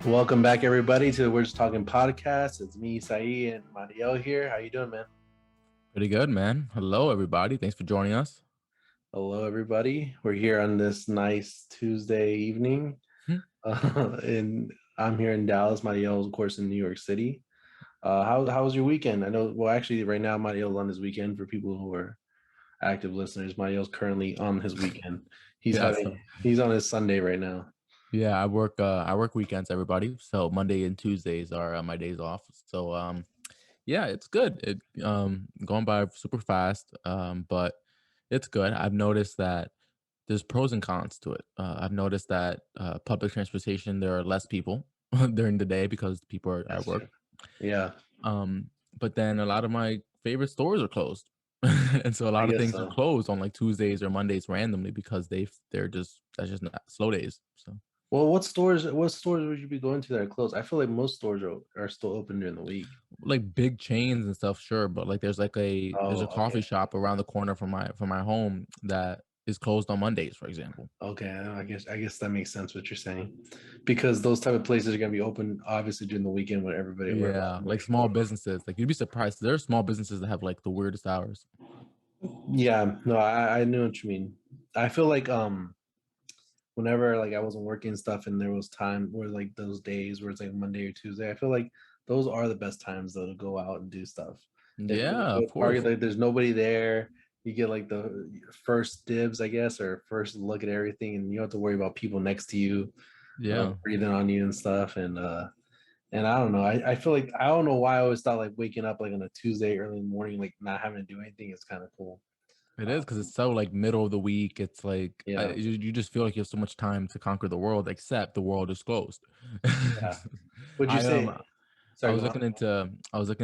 Welcome back, everybody, to the We're Just Talking podcast. It's me, Saeed, and Mario here. How you doing, man? Pretty good, man. Hello, everybody. Thanks for joining us. Hello, everybody. We're here on this nice Tuesday evening, Hmm. and I'm here in Dallas. Mario's, of course, in New York City. How was your weekend? I know. Well, actually, right now, Mario's on his weekend. For people who are active listeners, Mario's currently on his weekend. Yeah, so He's on his Sunday right now. yeah, I work weekends, everybody. So Monday and Tuesdays are my days off. So yeah, it's good. It going by super fast. But it's good. I've noticed that there's pros and cons to it. I've noticed that public transportation there are less people during the day because people are at That's work. true. Yeah, But then a lot of my favorite stores are closed. And so a I lot of guess things are so. closed on like Tuesdays or Mondays randomly because they're just that's just not slow days. So Well, what stores would you be going to that are closed? I feel like most stores are still open during the week. like big chains and stuff, sure, but like there's a Oh, coffee okay. shop around the corner from my home that is closed on Mondays, for example. Okay. I guess that makes sense what you're saying. Because those type of places are gonna be open obviously during the weekend where a lot Yeah, more like people small are. businesses. Like you'd be surprised. There are small businesses that have like the weirdest hours. Yeah, no, I know what you mean. I feel like whenever like I wasn't working and stuff and there was time where like those days where it's like Monday or Tuesday, I feel like those are the best times though to go out and do stuff. If you Yeah, go of to Target, course. like there's nobody there, you get like the first dibs, I guess, or first look at everything, and you don't have to worry about people next to you Yeah. breathing on you and stuff. And I don't know. I feel like I don't know why I always thought like waking up like on a Tuesday early in the morning, like not having to do anything is kind of cool. It is because it's Um, so like middle of the week. It's like yeah, you just feel like you have so much time to conquer the world, except the world is closed. yeah. Would you I say? I Sorry, was go looking on.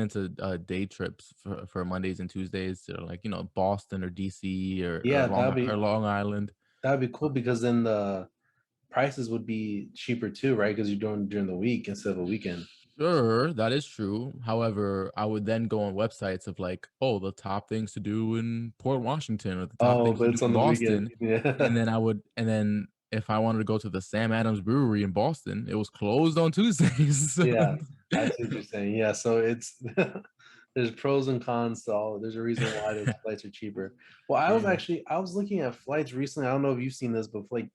into day trips for Mondays and Tuesdays to like Boston or DC Yeah, or Long Island. that'd be cool because then the prices would be cheaper too, right? Because you're doing during the week instead of a weekend. Sure, that is true. However, I would then go on websites of like, oh, the top things to do in Port Washington or the top Oh, things to but do it's in on the weekend. Boston. Yeah, And then if I wanted to go to the Sam Adams Brewery in Boston, it was closed on Tuesdays. So, yeah. I see what you're saying. Yeah, so it's there's pros and cons to all. There's a reason why those flights are cheaper. Well, yeah. I was looking at flights recently. I don't know if you've seen this, but like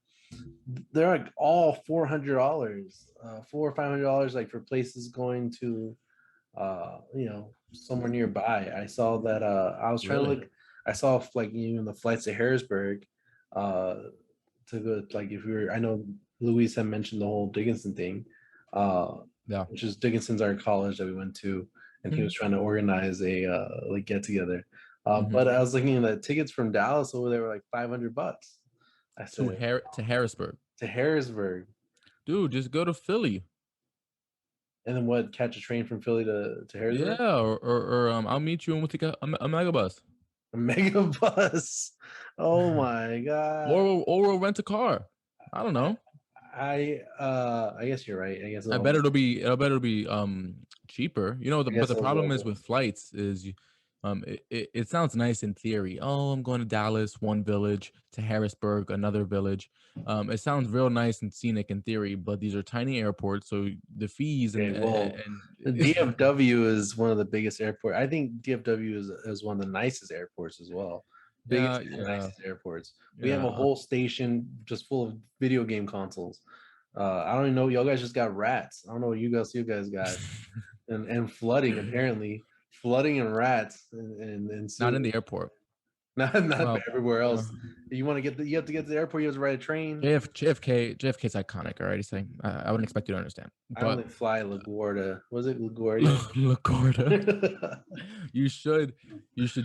they're like all $400, $400 or $500, like for places going to somewhere nearby. I saw that I was trying to Really? look. I saw like even the flights to Harrisburg uh to go like if we were. I know Louise had mentioned the whole Dickinson thing, uh, Yeah. which is Dickinson's our college that we went to, and he was trying to organize a like get together. Mm-hmm. But I was looking at the tickets from Dallas over there were like $500. I said To Harrisburg. to Harrisburg, Dude, just go to Philly. and then what? Catch a train from Philly to Yeah, Harrisburg? or I'll meet you and we'll take a mega bus. A mega bus. Oh my god. Or we'll rent a car. I don't I know. I guess you're right. I guess I bet it'll be cheaper. I But guess the it will problem is be. with flights is it sounds nice in theory. Oh, I'm going to Dallas, one village, to Harrisburg, another village. It sounds real nice and scenic in theory, but these are tiny airports, so the fees Okay, well, and the DFW is one of the biggest airport. I think DFW is one of the nicest airports as well. yeah, Biggest and yeah, nicest airports. We have a yeah. whole station just full of video game consoles. I don't even know. Y'all guys just got rats. I don't know what you guys got. And flooding apparently. Flooding and rats and Not so in the airport. not Well, everywhere uh, else. You have to get to the airport, you have to ride a train. JFK is iconic. Alrighty, saying I wouldn't expect you to understand, I only but fly LaGuardia. Was it LaGuardia? LaGuardia. You should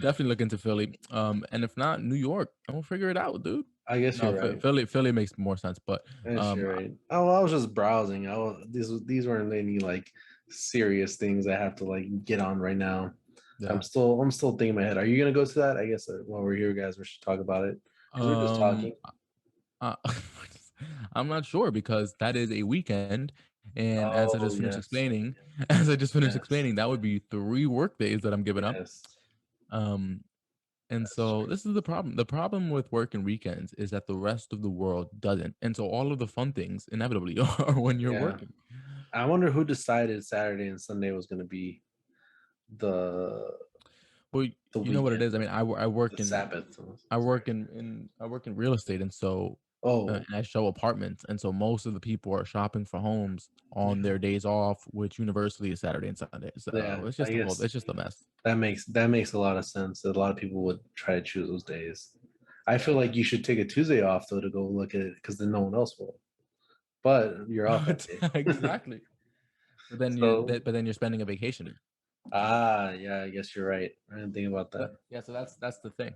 definitely look into Philly. And if not, New York. I'm gonna figure it out, dude. I guess No, you're right. Philly makes more sense. But I guess um, you're right. Oh, well, I was just browsing. These weren't any like serious things I have to like get on right now. yeah. I'm still thinking in my head. Are you gonna go to that? I guess while we're here, guys, we should talk about it because we're just Um, talking. uh, I'm not sure because that is a weekend, and Oh yes, as I just finished yes, explaining, that would be 3 work days that I'm giving up. yes. Um, and That's so true. this is the problem. The problem with work and weekends is that the rest of the world doesn't, and so all of the fun things inevitably are when you're Yeah. working. I wonder who decided Saturday and Sunday was going to be the Well, the you know what it weekend, is. I mean, I work the in Sabbath. I work in I work in real estate, and so Oh, and I show apartments, and so most of the people are shopping for homes on their days off, which universally is Saturday and Sunday. So yeah. I it's guess just a mess. that makes a lot of sense. A lot of people would try to choose those days. I feel Yeah. like you should take a Tuesday off though to go look at it because then no one else will. But you're off that day. Exactly. So But then you're spending a vacation. yeah, I guess you're right. I didn't think about that. But yeah, so that's the thing.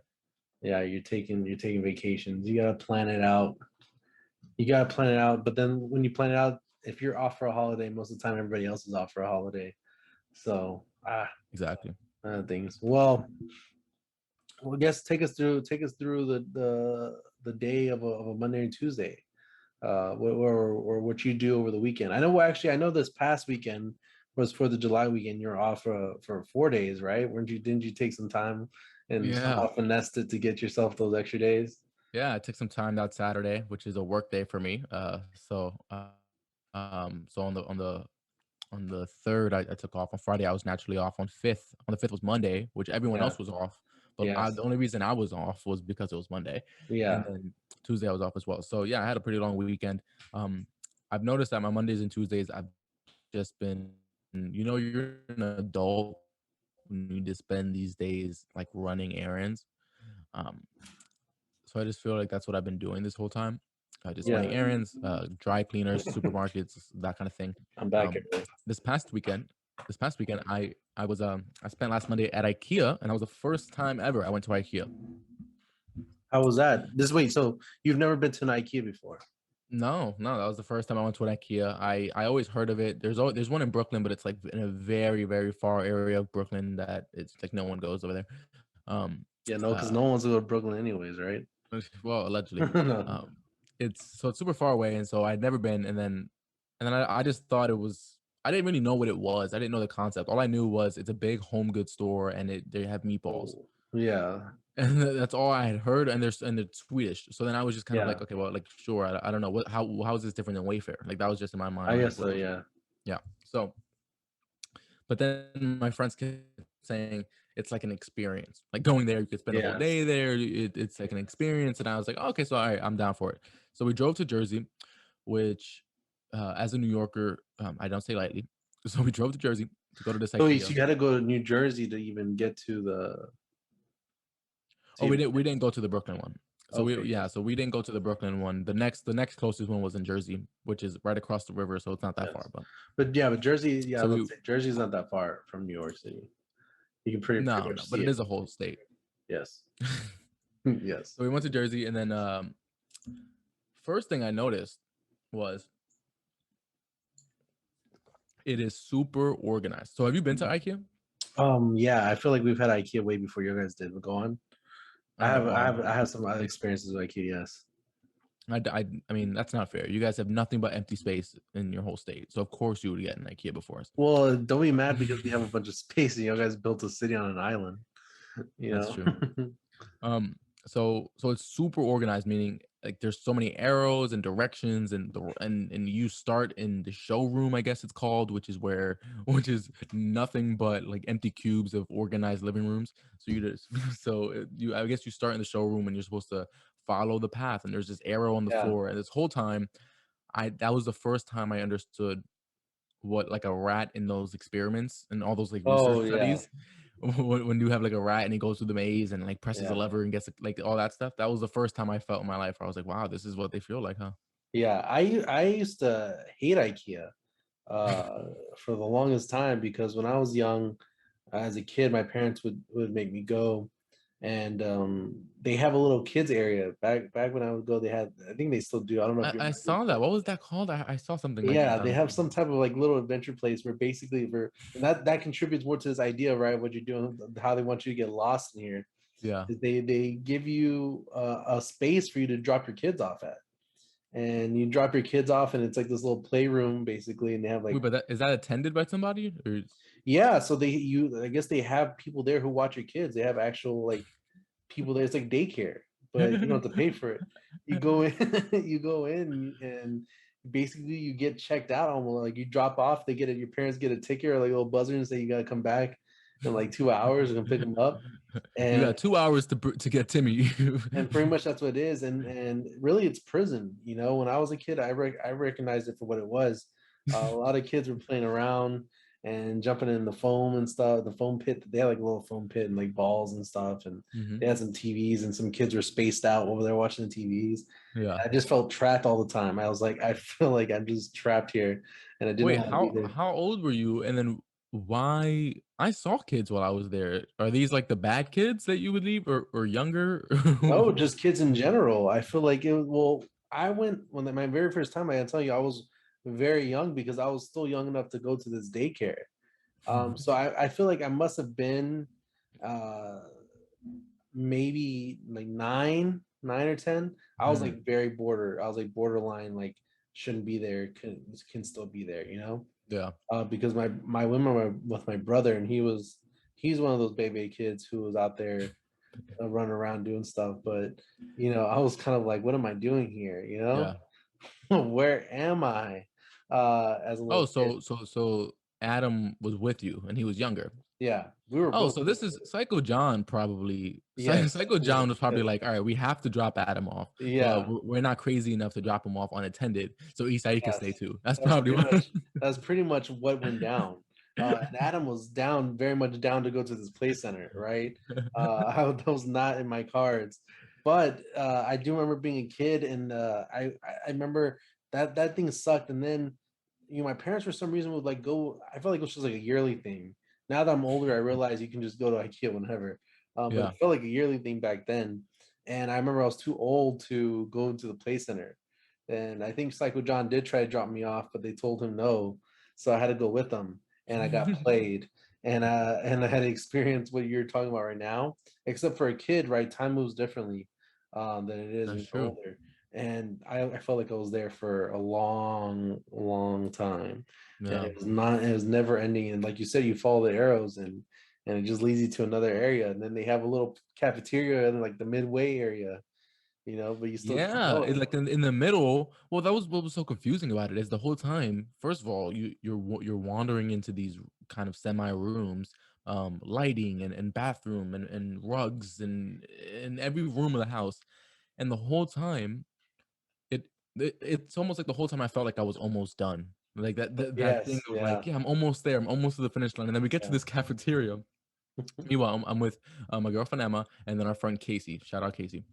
Yeah, you're taking vacations. You gotta plan it out. You gotta plan it out. But then when you plan it out, if you're off for a holiday, most of the time everybody else is off for a holiday. So Exactly. things. Well, I guess take us through the day of a Monday and Tuesday. Or what you do over the weekend. I know. Well, actually, I know this past weekend was for the July weekend. You're off for 4 days, right? Weren't you? Didn't you take some time and Yeah. somehow finessed it to get yourself those extra days? Yeah, I took some time that Saturday, which is a work day for me. So on the third, I took off. On Friday, I was naturally off. On fifth, on the fifth was Monday, which everyone Yeah. else was off. But the Yes. only reason I was off was because it was Monday, and Yeah. then Tuesday I was off as well. So yeah, I had a pretty long weekend. Um, I've noticed that my Mondays and Tuesdays, I've just been, you're an adult when you just spend these days like running errands. Um, so I just feel like that's what I've been doing this whole time. Just running Yeah. errands, dry cleaners, supermarkets, that kind of thing. I'm back Um, here. this past weekend, I spent last Monday at IKEA, and that was the first time ever I went to IKEA. How was that? Wait, so you've never been to an IKEA before? No, no, that was the first time I went to an IKEA. I always heard of it. There's one in Brooklyn, but it's like in a very very far area of Brooklyn that it's like no one goes over there. Um, Yeah, no, because uh, no one wants to go to Brooklyn anyways, right? well, allegedly. No. Um, it's super far away, and so I'd never been. And then I just thought it was. I didn't really know what it was. I didn't know the concept. All I knew was it's a big home goods store, and they have meatballs, Oh, yeah. and that's all I had heard. And they're Swedish. So then I was just kind of Yeah. like, okay, well, like sure, I don't know how is this different than Wayfair? Like that was just in my mind. I I'm guess like, so. Yeah. yeah. So but then my friends kept saying it's like an experience. Like going there, you could spend a whole Yes. day there. It's like an experience. And I was like, okay, so all right, I'm down for it. So we drove to Jersey, which, as a New Yorker, I don't say lightly. So we drove to Jersey to go to this So IKEA. you got to go to New Jersey to even get to the. To Oh, even we didn't go to the Brooklyn one. So Okay. Yes. so we didn't go to the Brooklyn one. The next closest one was in Jersey, which is right across the river. So it's not that Yes. far. But But yeah, but Jersey. Yeah, so let's we say Jersey's not that far from New York City. You can pretty no, much but see it it. is a whole state. Yes. Yes. So we went to Jersey, and then first thing I noticed was it is super organized. So have you been to IKEA? Yeah, I feel like we've had IKEA way before you guys did. But go on. I All right. have I Well, have I have some other experiences with IKEA. Yes. I mean that's not fair. You guys have nothing but empty space in your whole state, so of course you would get an IKEA before us. Well, don't be mad because we have a bunch of space and you guys built a city on an island. You That's true. know. Um, so it's super organized, meaning like there's so many arrows and directions, and you start in the showroom, I guess it's called, which is which is nothing but like empty cubes of organized living rooms. So you just you I guess you start in the showroom and you're supposed to follow the path, and there's this arrow on the Yeah. floor, and this whole time I that was the first time I understood what like a rat in those experiments and all those like research Oh yeah. studies when you have like a rat and he goes through the maze and like presses a Yeah. lever and gets like all that stuff. That was the first time I felt in my life where I was like, wow, this is what they feel like, huh? Yeah. I used to hate IKEA uh for the longest time because when I was young, as a kid, my parents would make me go, and they have a little kids area. Back when I would go, they had. I think they still do. I don't know if you I remember. saw that. What was that called? I saw something like Yeah, that. they have some type of like little adventure place where basically for and that contributes more to this idea, right? What you're doing, how they want you to get lost in here. Yeah. Is they give you a space for you to drop your kids off at, and you drop your kids off, and it's like this little playroom basically, and they have Wait, like but is that attended by somebody? Or yeah, so I guess they have people there who watch your kids. They have actual like people there. It's like daycare, but you don't have to pay for it. You go in, you go in, and basically you get checked out almost like you drop off, they get it, your parents get a ticket or like a little buzzer and say you gotta come back in like 2 hours and pick them up. You And got 2 hours to get Timmy. pretty much that's what it is. And really it's prison. You know, when I was a kid, I recognized it for what it was. A lot of kids were playing around and jumping in the foam and stuff, the foam pit. They had like a little foam pit and like balls and stuff, and Hmm. they had some TVs and some kids were spaced out over there watching the TVs. Yeah. I just felt trapped all the time. I was like, I feel like I'm just trapped here and I didn't Wait, want to be there. how old were you? And then why? I saw kids while I was there. Are these like the bad kids that you would leave, or younger? No, just kids in general. I feel like it. Well, I went when my very first time. I gotta tell you, I was very young because I was still young enough to go to this daycare. So I feel like I must have been uh, maybe like nine or 10. I was Hmm. like very border. I was like borderline, like shouldn't be there, can still be there, you know? Yeah. Because my women were with my brother, and he's one of those baby kids who was out there running around doing stuff. But I was kind of like, what am I doing here? Yeah. Where am I? As a Oh, little kid. so Adam was with you and he was younger. Yeah, we were Oh, both so this is little. Psycho John probably. Yes, Psycho John was probably yes, like, all right, we have to drop Adam off, but yeah, we're not crazy enough to drop him off unattended. So Isai can stay yes. too. That's That's probably pretty what. much that's pretty much what went down. And Adam was down, very much down to go to this play center, right? That was not in my cards, but I do remember being a kid, and I remember that thing sucked. And then my parents for some reason would like go. I felt like it was just like a yearly thing. Now that I'm older, I realize you can just go to IKEA whenever. But Yeah. it felt like a yearly thing back then. And I remember I was too old to go into the play center. And I think Psycho John did try to drop me off, but they told him no. So I had to go with them, and I got played. And I had to experience what you're talking about right now. Except for a kid, right? Time moves differently than it is when That's you're true. older. And I felt like I was there for a long, long time. And Yeah. it was never ending. And like you said, you follow the arrows, and it just leads you to another area. And then they have a little cafeteria in like the midway area, but you still keep Yeah, it's going. like in the middle. Well, that was what was so confusing about it is the whole time. First of all, you're wandering into these kind of semi rooms, lighting and bathroom and rugs and in every room of the house, and the whole time it's almost like the whole time I felt like I was almost done. Like that thing Yes, of like, yeah, yeah, I'm almost there. I'm almost to the finish line, and then we get to yeah. this cafeteria. Meanwhile, I'm with my girlfriend Emma, and then our friend Casey. Shout out Casey.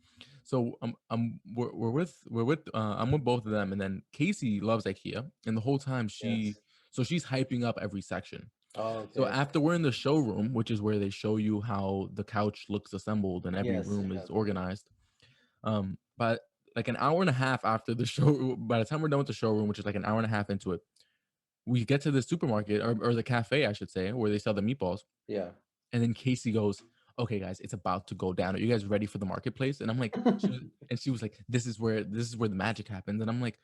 So I'm with both of them, and then Casey loves IKEA, and the whole time Yes. she's hyping up every section. Oh, So okay. after we're in the showroom, which is where they show you how the couch looks assembled and every Yes, room yeah. is organized, but like an hour and a half after the show, by the time we're done with the showroom, which is like an hour and a half into it, we get to the supermarket or the cafe, I should say, where they sell the meatballs. Yeah. And then Casey goes, "Okay, guys, it's about to go down. Are you guys ready for the marketplace?" And I'm like, she was like, this is where the magic happens." And I'm like,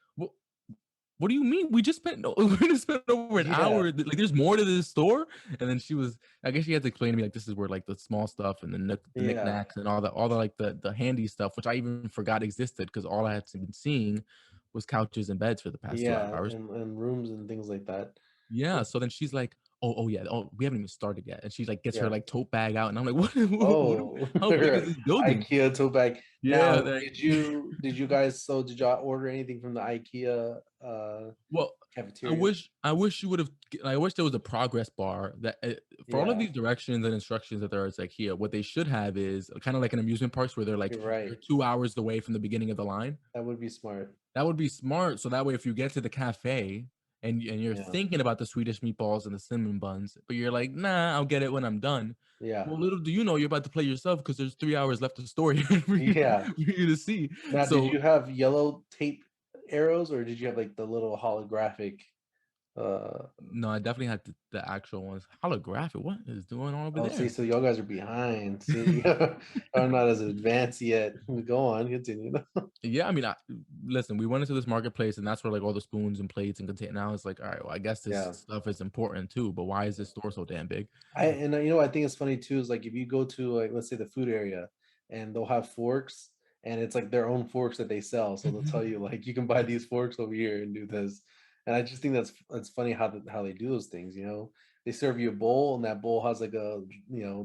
what do you mean? We just spent no, we just spent over an Yeah. hour. Like, there's more to this store. And then I guess she had to explain to me like this is where like the small stuff and the Yeah. knickknacks and all the like the handy stuff, which I even forgot existed because all I had been seeing was couches and beds for the past two Yeah. hours. And rooms and things like that. Yeah, so then she's like, oh yeah, oh we haven't even started yet," and she like gets her Yeah. like tote bag out, and I'm like, what Oh, how big is this building? IKEA tote bag. Yeah, Now, like, did y'all order anything from the IKEA well, cafeteria? I wish you would have. I wish there was a progress bar that for all of Yeah, these directions and instructions that there is like here. What they should have is kind of like an amusement parks where they're like you're you're right. 2 hours away from the beginning of the line. That would be smart. That would be smart. So that way, if you get to the cafe and you're Yeah. thinking about the Swedish meatballs and the cinnamon buns, but you're like, nah, I'll get it when I'm done. Yeah. Well, little do you know you're about to play yourself because there's 3 hours left of story for Yeah. you to see. Now, did So you have yellow tape arrows, or did you have like the little holographic uh no, I definitely had the actual ones. Holographic. What is going on over Oh, see, there? so y'all guys are behind. See, I'm not as advanced yet. Go on, continue. Yeah, I mean, listen, we went into this marketplace and that's where like all the spoons and plates and contain. Now it's like, all right, well, I guess this Yeah, stuff is important too, but why is this store so damn big? I think it's funny too is like if you go to like let's say the food area and they'll have forks and it's like their own forks that they sell. So they'll tell you like you can buy these forks over here and do this. And I just think that's funny how they do those things. You know, they serve you a bowl, and that bowl has like a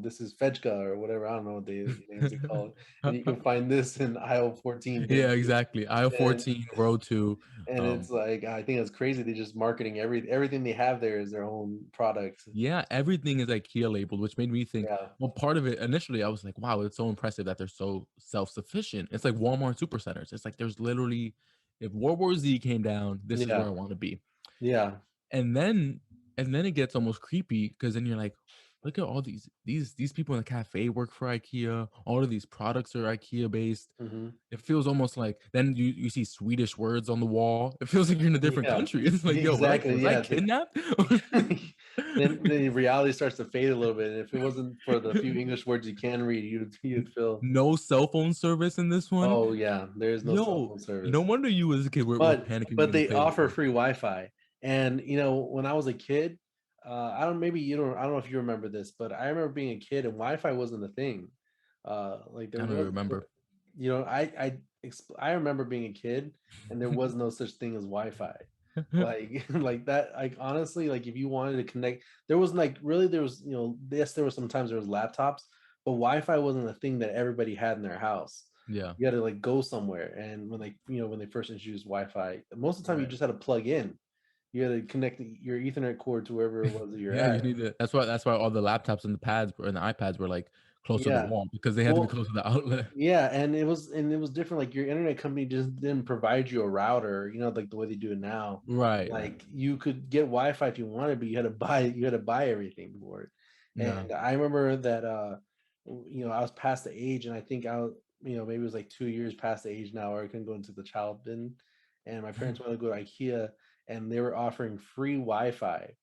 this is fechka or whatever. I don't know what the names they call it, and you can find this in aisle 14, bin Yeah, two. exactly. Aisle And 14, row 2. and it's like I think it's crazy. They're just marketing everything they have there is their own product. Yeah, everything is IKEA labeled, which made me think, Yeah, well, part of it initially, I was like, wow, it's so impressive that they're so self-sufficient. It's like Walmart supercenters. It's like there's literally, if World War Z came down, this is where I yeah, want to be. yeah, And then it gets almost creepy because then you're like, look at all these people in the cafe work for IKEA. All of these products are IKEA based. hmm It feels almost like then you see Swedish words on the wall. It feels like you're in a different yeah, country. It's like, yo, exactly. was I Yeah, kidnapped? then the reality starts to fade a little bit. And if it wasn't for the few English words you can read, you'd feel, No cell phone service in this one. oh yeah, there is no cell Yo, phone no service. wonder you as a kid were But panicking when but you they play this offer game. free Wi-Fi. And when I was a kid, I don't maybe you don't I don't know if you remember this, but I remember being a kid and Wi-Fi wasn't a thing. Like I there don't even was, remember. I remember being a kid and there was no such thing as Wi-Fi. Like like that, like honestly, like if you wanted to connect, there was like really there was yes, there was sometimes there was laptops, but Wi-Fi wasn't a thing that everybody had in their house. Yeah, You had to like go somewhere, and when they first introduced Wi-Fi, most of the time you right. just had to plug in. You had to connect your Ethernet cord to wherever it was that you're Yeah, you at. need to. That's why all the laptops and the pads and the iPads were like close to the Yeah. wall because they had to be Well, close to the outlet. yeah, and it was different. Like your internet company just didn't provide you a router, like the way they do it now. Right, right. Like you could get Wi-Fi if you wanted, but you had to buy everything for it. No. And I remember that I was past the age, and I think maybe it was like 2 years past the age now where I couldn't go into the child bin. And my parents wanted to go to IKEA, and they were offering free Wi-Fi,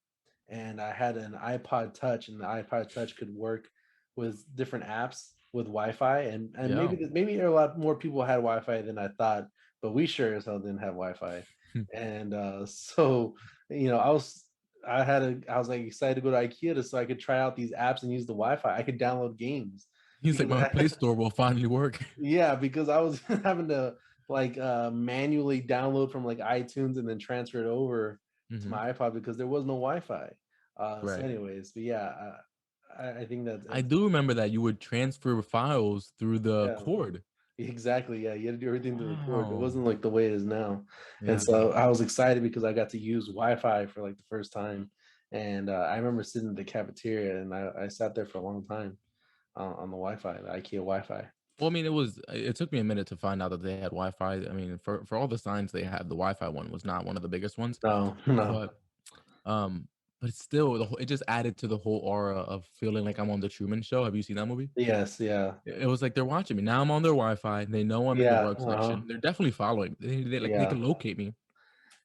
and I had an iPod Touch, and the iPod Touch could work with different apps with Wi-Fi, and Yeah. maybe a lot more people had Wi-Fi than I thought, but we sure as hell didn't have Wi-Fi, and so I was like excited to go to IKEA so I could try out these apps and use the Wi-Fi. I could download games He's like, because my Play Store will finally work. yeah, because I was having to like manually download from like iTunes and then transfer it over to Hmm. my iPod because there was no Wi-Fi. So Right. anyways, but yeah, I think that I do remember that you would transfer files through the yeah, cord. exactly. Yeah, you had to do everything through the cord. It Wow. wasn't like the way it is now. And Yeah. so I was excited because I got to use Wi-Fi for like the first time. And I remember sitting in the cafeteria and I sat there for a long time on the Wi-Fi, the IKEA Wi-Fi. Well, I mean, it took me a minute to find out that they had Wi-Fi. I mean, for all the signs they had, the Wi-Fi one was not one of the biggest ones, No, no. but um, but it's still it just added to the whole aura of feeling like I'm on the Truman Show. Have you seen that movie? Yes, yeah. It was like they're watching me. Now I'm on their Wi-Fi. They know I'm in the Yeah, rug uh-huh. section. They're definitely following. They Yeah. can locate me.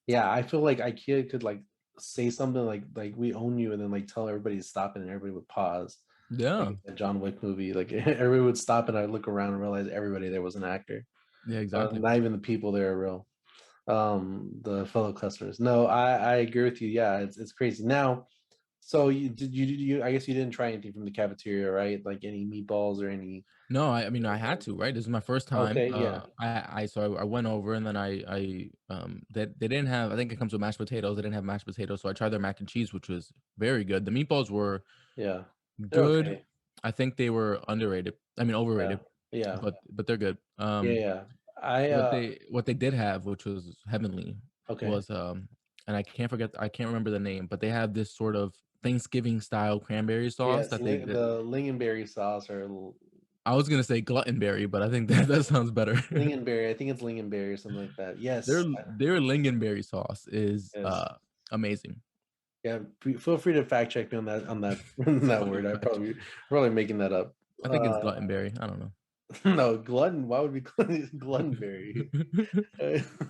Yeah, I feel like IKEA could like say something like we own you, and then like tell everybody to stop it, and everybody would pause. Yeah. Like the John Wick movie, like everybody would stop, and I'd look around and realize everybody there was an actor. Yeah, exactly. Not even the people there are real. The fellow customers. No, I agree with you. Yeah, it's crazy. Now, so you I guess you didn't try anything from the cafeteria, right? Like any meatballs or any No, I mean I had to, right? This is my first time. okay, yeah. I went over and then they didn't have, I think it comes with mashed potatoes. They didn't have mashed potatoes, so I tried their mac and cheese, which was very good. The meatballs were Yeah. They're good. okay. I think they were underrated. I mean Yeah. overrated, Yeah. but they're good. Yeah, yeah. I What they did have, which was heavenly, okay. was and I can't remember the name, but they have this sort of Thanksgiving style cranberry sauce Yes, that they that the lingonberry sauce or I was gonna say gluttonberry, but I think that sounds better. lingonberry. I think it's lingonberry or something like that. Their Yes, their lingonberry sauce is yes. amazing. Yeah, feel free to fact check me on that that Fuck word. it, I fact check. probably making that up. I think it's gluttonberry. I don't know. No, glutton. Why would be gluttonberry?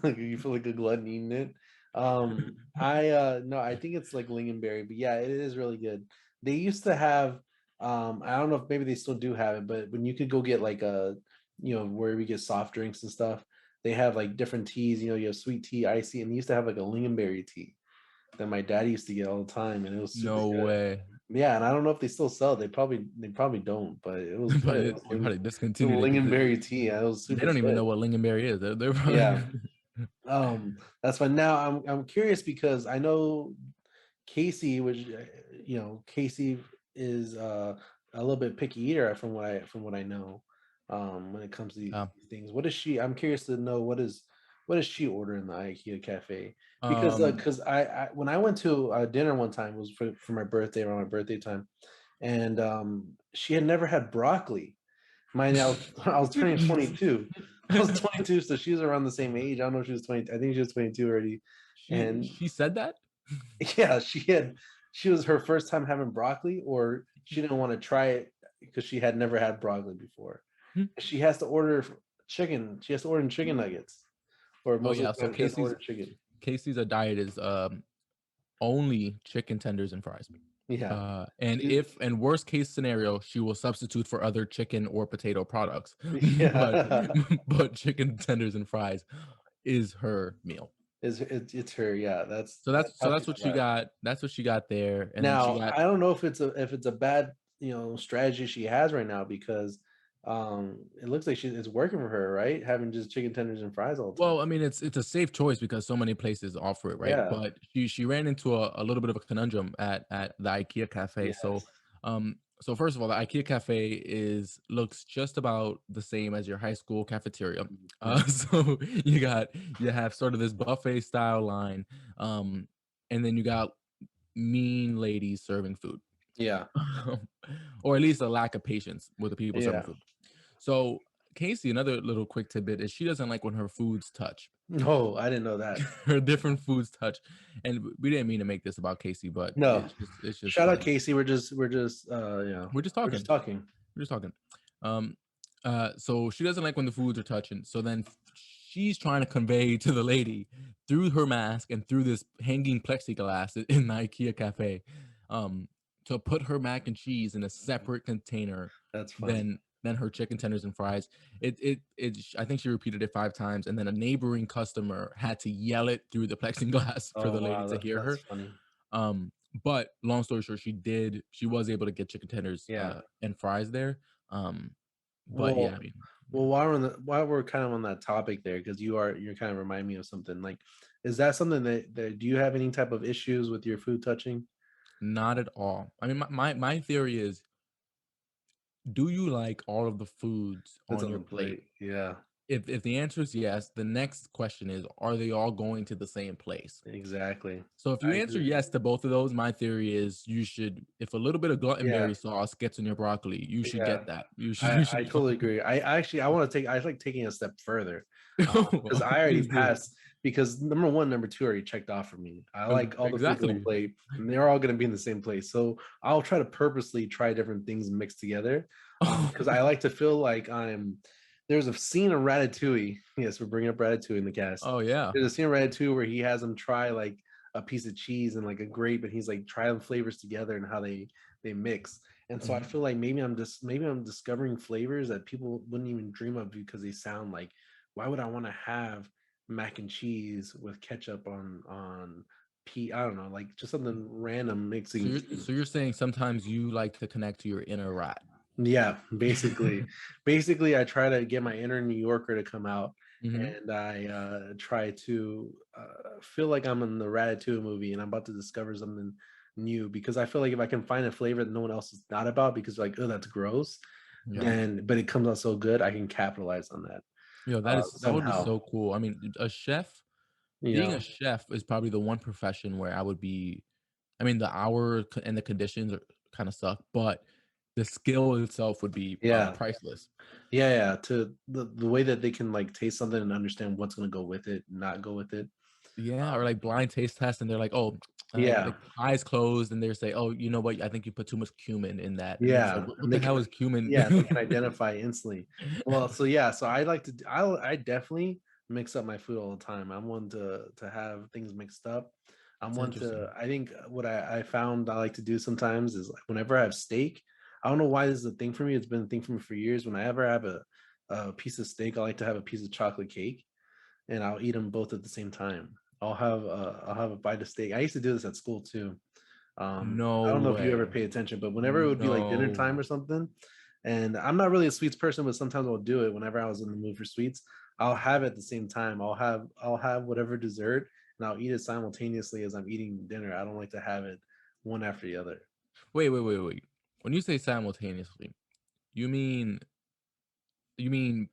Like you feel like a glutton eating it. I no, I think it's like lingonberry, but yeah, it is really good. They used to have I don't know if maybe they still do have it, but when you could go get like where we get soft drinks and stuff, they have like different teas, you have sweet tea, icy, and they used to have like a lingonberry tea that my dad used to get all the time, and it was super No good. way. Yeah, and I don't know if they still sell. They probably don't, but it was But good. It was they probably the discontinued it because lingonberry tea. It was they super don't even good. know what lingonberry is. They're probably Yeah. That's fine. Now I'm curious because I know Keisy, which Keisy is a little bit picky eater from what I know, when it comes to these uh, things. What is she? I'm curious to know what does she order in the IKEA cafe? Because um when I went to dinner one time, it was for my birthday, around my birthday time, and she had never had broccoli. Mine, I was turning 22. I was 22, so she was around the same age. I don't know if she was 20. I think she was 22 already. And she said that. yeah, she was her first time having broccoli, or she didn't want to try it because she had never had broccoli before. She has to order chicken. She has to order chicken nuggets, or Oh most of yeah, the so time she has to order chicken. Casey's diet is only chicken tenders and fries. Yeah. And She, if in worst case scenario, she will substitute for other chicken or potato products, but yeah. but chicken tenders and fries is her meal. It's her, yeah. That's So that's that's how so that's she's what she bred. got. That's what she got there, and then she Now, got I don't know if it's a bad, strategy she has right now, because it looks like it's working for her, right? Having just chicken tenders and fries all the time. well, I mean, it's a safe choice because so many places offer it, right? Yeah. But she ran into a little bit of a conundrum at the IKEA cafe. So, Yes. so first of all, the IKEA cafe looks just about the same as your high school cafeteria. Right. So you have sort of this buffet style line, and then you got mean ladies serving food, Yeah. or at least a lack of patience with the people serving Yeah. food. So Casey, another little quick tidbit is she doesn't like when her foods touch. No, I didn't know that. Her different foods touch, and we didn't mean to make this about Casey, but No. it's just Shout out funny. Casey. We're just We're just we're just talking. talking. We're just talking. Um, so she doesn't like when the foods are touching. So then she's trying to convey to the lady through her mask and through this hanging plexiglass in the IKEA cafe, um, to put her mac and cheese in a separate container That's funny. than her chicken tenders and fries. I think she repeated it 5 times, and then a neighboring customer had to yell it through the plexiglass for Oh the lady wow, to hear that's her. funny. But long story short, she was able to get chicken tenders Yeah. and fries there. Um, but yeah, I Well, mean, well, while we're kind of on that topic there, because you're kind of reminding me of something. Like, is that something that do you have any type of issues with your food touching? not at all. I mean, my theory is, do you like all of the foods That's on on your the plate? plate. Yeah, If the answer is yes, the next question is, are they all going to the same place? exactly. So if you I answer agree. yes to both of those, my theory is you should, if a little bit of Yeah, gluttonberry sauce gets in your broccoli, you should yeah. get that. You should I you I should totally agree. I want to take. I like taking a step further, because I already please do. passed. Because number one, number two already checked off for me. I like all the foods on the Exactly. plate, and they're all going to be in the same place. So I'll try to purposely try different things mixed together, because I like to feel like I'm. There's a scene in Ratatouille. Yes, we're bringing up Ratatouille in the cast. Oh yeah. There's a scene in Ratatouille where he has them try like a piece of cheese and like a grape, and he's like try them flavors together and how they mix. And so I Mhm. feel like maybe I'm discovering flavors that people wouldn't even dream of, because they sound like, why would I want to have mac and cheese with ketchup on I don't know, like just something random mixing. So you're saying sometimes you like to connect to your inner rat. Yeah, basically I try to get my inner New Yorker to come out, Hmm. and I try to feel like I'm in the Ratatouille movie and I'm about to discover something new, because I feel like if I can find a flavor that no one else is not about, because like, oh, that's gross, Yeah. then but it comes out so good, I can capitalize on that That would be somehow. so cool. I mean, a chef, You being a know, chef is probably the one profession where I would be. I mean, the hour and the conditions kind of suck, but the skill itself would be yeah, priceless. yeah. To the way that they can like taste something and understand what's gonna go with it, not go with it. Yeah, or like blind taste test, and they're like, "Oh, Yeah, like eyes closed," and they say, "Oh, you know what? I think you put too much cumin in that," and they're just like, yeah, What the hell is cumin?" yeah, they can identify instantly. Well, so yeah, so I like to I definitely mix up my food all the time. I'm one to have things mixed up. I'm It's one interesting. to I think what I found I like to do sometimes is, like, whenever I have steak, I don't know why this is a thing for me. It's been a thing for me for years. When I ever have a piece of steak, I like to have a piece of chocolate cake, and I'll eat them both at the same time. I'll have a bite of steak. I used to do this at school too. I No don't know if you ever way. pay attention, but whenever it would be like dinner time No. or something, and I'm not really a sweets person, but sometimes I'll do it whenever I was in the mood for sweets. I'll have it at the same time. I'll have whatever dessert and I'll eat it simultaneously as I'm eating dinner. I don't like to have it one after the other. Wait. When you say simultaneously, you mean you mean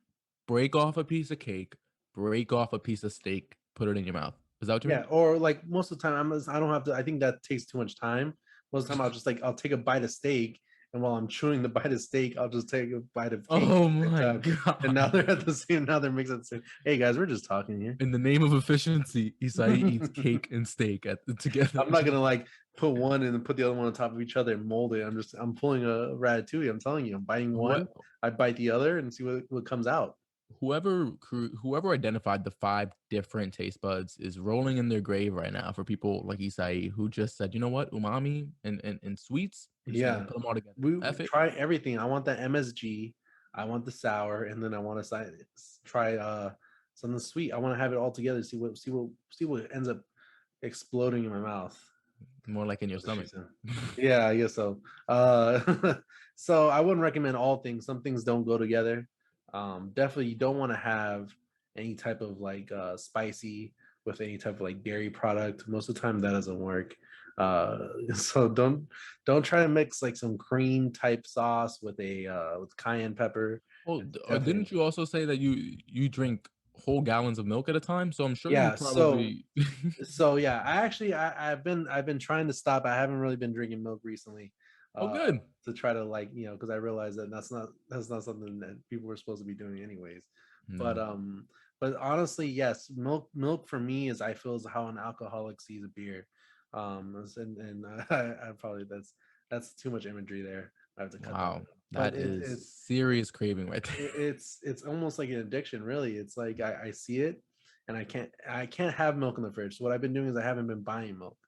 break off a piece of cake, break off a piece of steak, put it in your mouth. Is that what you Yeah, mean? or like most of the time, I don't have to. I think that takes too much time. Most of the time, I'll take a bite of steak, and while I'm chewing the bite of steak, I'll just take a bite of cake Oh at the my same time. And now god. they're at the same. Now they're mixing at the same. Hey guys, we're just talking here. In the name of efficiency, Isai eats cake and steak together. I'm not gonna like put one and then put the other one on top of each other and mold it. I'm pulling a ratatouille. I'm telling you, I'm biting Who- one, I bite the other, and see what comes out. whoever identified the 5 different taste buds is rolling in their grave right now for people like Isai who just said, you know what, umami and sweets, we're just gonna Yeah, put them all together. we F it. try everything. I want the MSG. I want the sour, and then I want to try something sweet. I want to have it all together. See what ends up exploding in my mouth. More like in your That's what she stomach. said. Yeah, I guess so. So I wouldn't recommend all things. Some things don't go together. Definitely, you don't want to have any type of like spicy with any type of like dairy product. Most of the time, that doesn't work. So don't try to mix like some cream type sauce with cayenne pepper. Well, It's didn't definitely you also say that you drink whole gallons of milk at a time? So I'm sure you yeah. So probably. So yeah, I've been trying to stop. I haven't really been drinking milk recently, Oh, uh, good. to try to like because I realized that that's not something that people were supposed to be doing anyways. But No. but honestly, yes, milk for me is I feel is how an alcoholic sees a beer. And I probably that's too much imagery there. I have to cut that Wow, out. But that is serious craving right there. it's almost like an addiction, really. It's like I see it and I can't have milk in the fridge. So what I've been doing is I haven't been buying milk.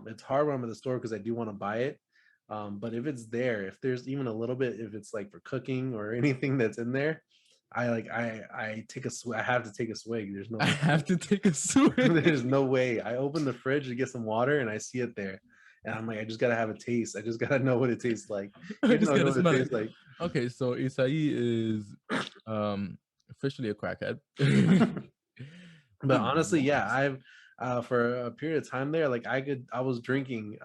It's hard when I'm at the store because I do want to buy it. But if it's there, if there's even a little bit, if it's like for cooking or anything that's in there, I take I have to take a swig. There's I no have to take a swig. there's no way. I open the fridge to get some water and I see it there. And I'm like, I just gotta have a taste. I just gotta know what it tastes like. I Even just though I know gotta what it smell tastes it. like. Okay, so Isai is officially a crackhead. But honestly, yeah, Yes. I've for a period of time there, like I was drinking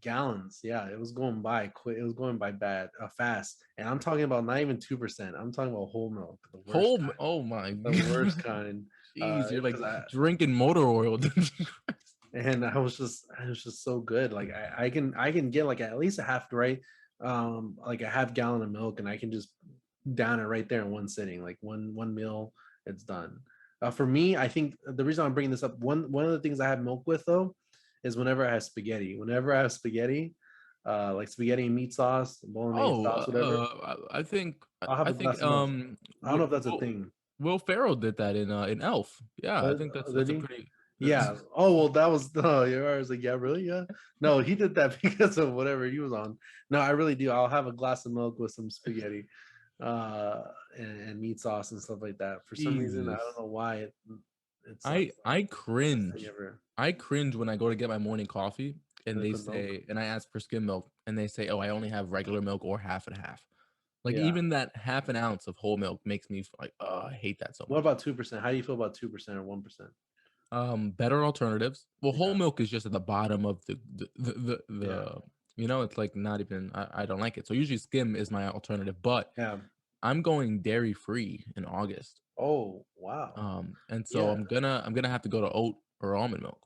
gallons. Yeah, it was going by quick. It was going by bad fast. And I'm talking about not even 2%. I'm talking about whole milk, the worst Home. kind. Oh my The worst god. kind. Jeez, you're like Because I drinking motor oil. and I was just so good. Like I can get like at least a half right, like a half gallon of milk, and I can just down it right there in one sitting, like one meal, it's done. For me, I think the reason I'm bringing this up, one of the things I have milk with though, is whenever I have spaghetti. Whenever I have spaghetti, like spaghetti and meat sauce, bolognese Oh, sauce, whatever, I think I'll have I a think glass of milk. I don't know Will, if that's a Will, thing. Will Ferrell did that in Elf. Yeah, I think Did that's a he? pretty. Yeah. Oh well, that was no. Yeah, I was like, yeah, really? Yeah. No, he did that because of whatever he was on. No, I really do. I'll have a glass of milk with some spaghetti, and meat sauce and stuff like that. For some reason, I don't Jesus. know why it's I best thing cringe. ever. I cringe when I go to get my morning coffee and They they put milk. say, and I ask for skim milk, and they say, "Oh, I only have regular milk or half and half." Like Yeah. even that half an ounce of whole milk makes me like, oh, I hate that so What much. about 2%? How do you feel about 2% or 1%? Better alternatives. Well, whole Yeah. milk is just at the bottom of Yeah. it's like not even. I don't like it. So usually skim is my alternative, but Yeah. I'm going dairy free in August. Oh wow. And so Yeah. I'm gonna have to go to oat or almond milk.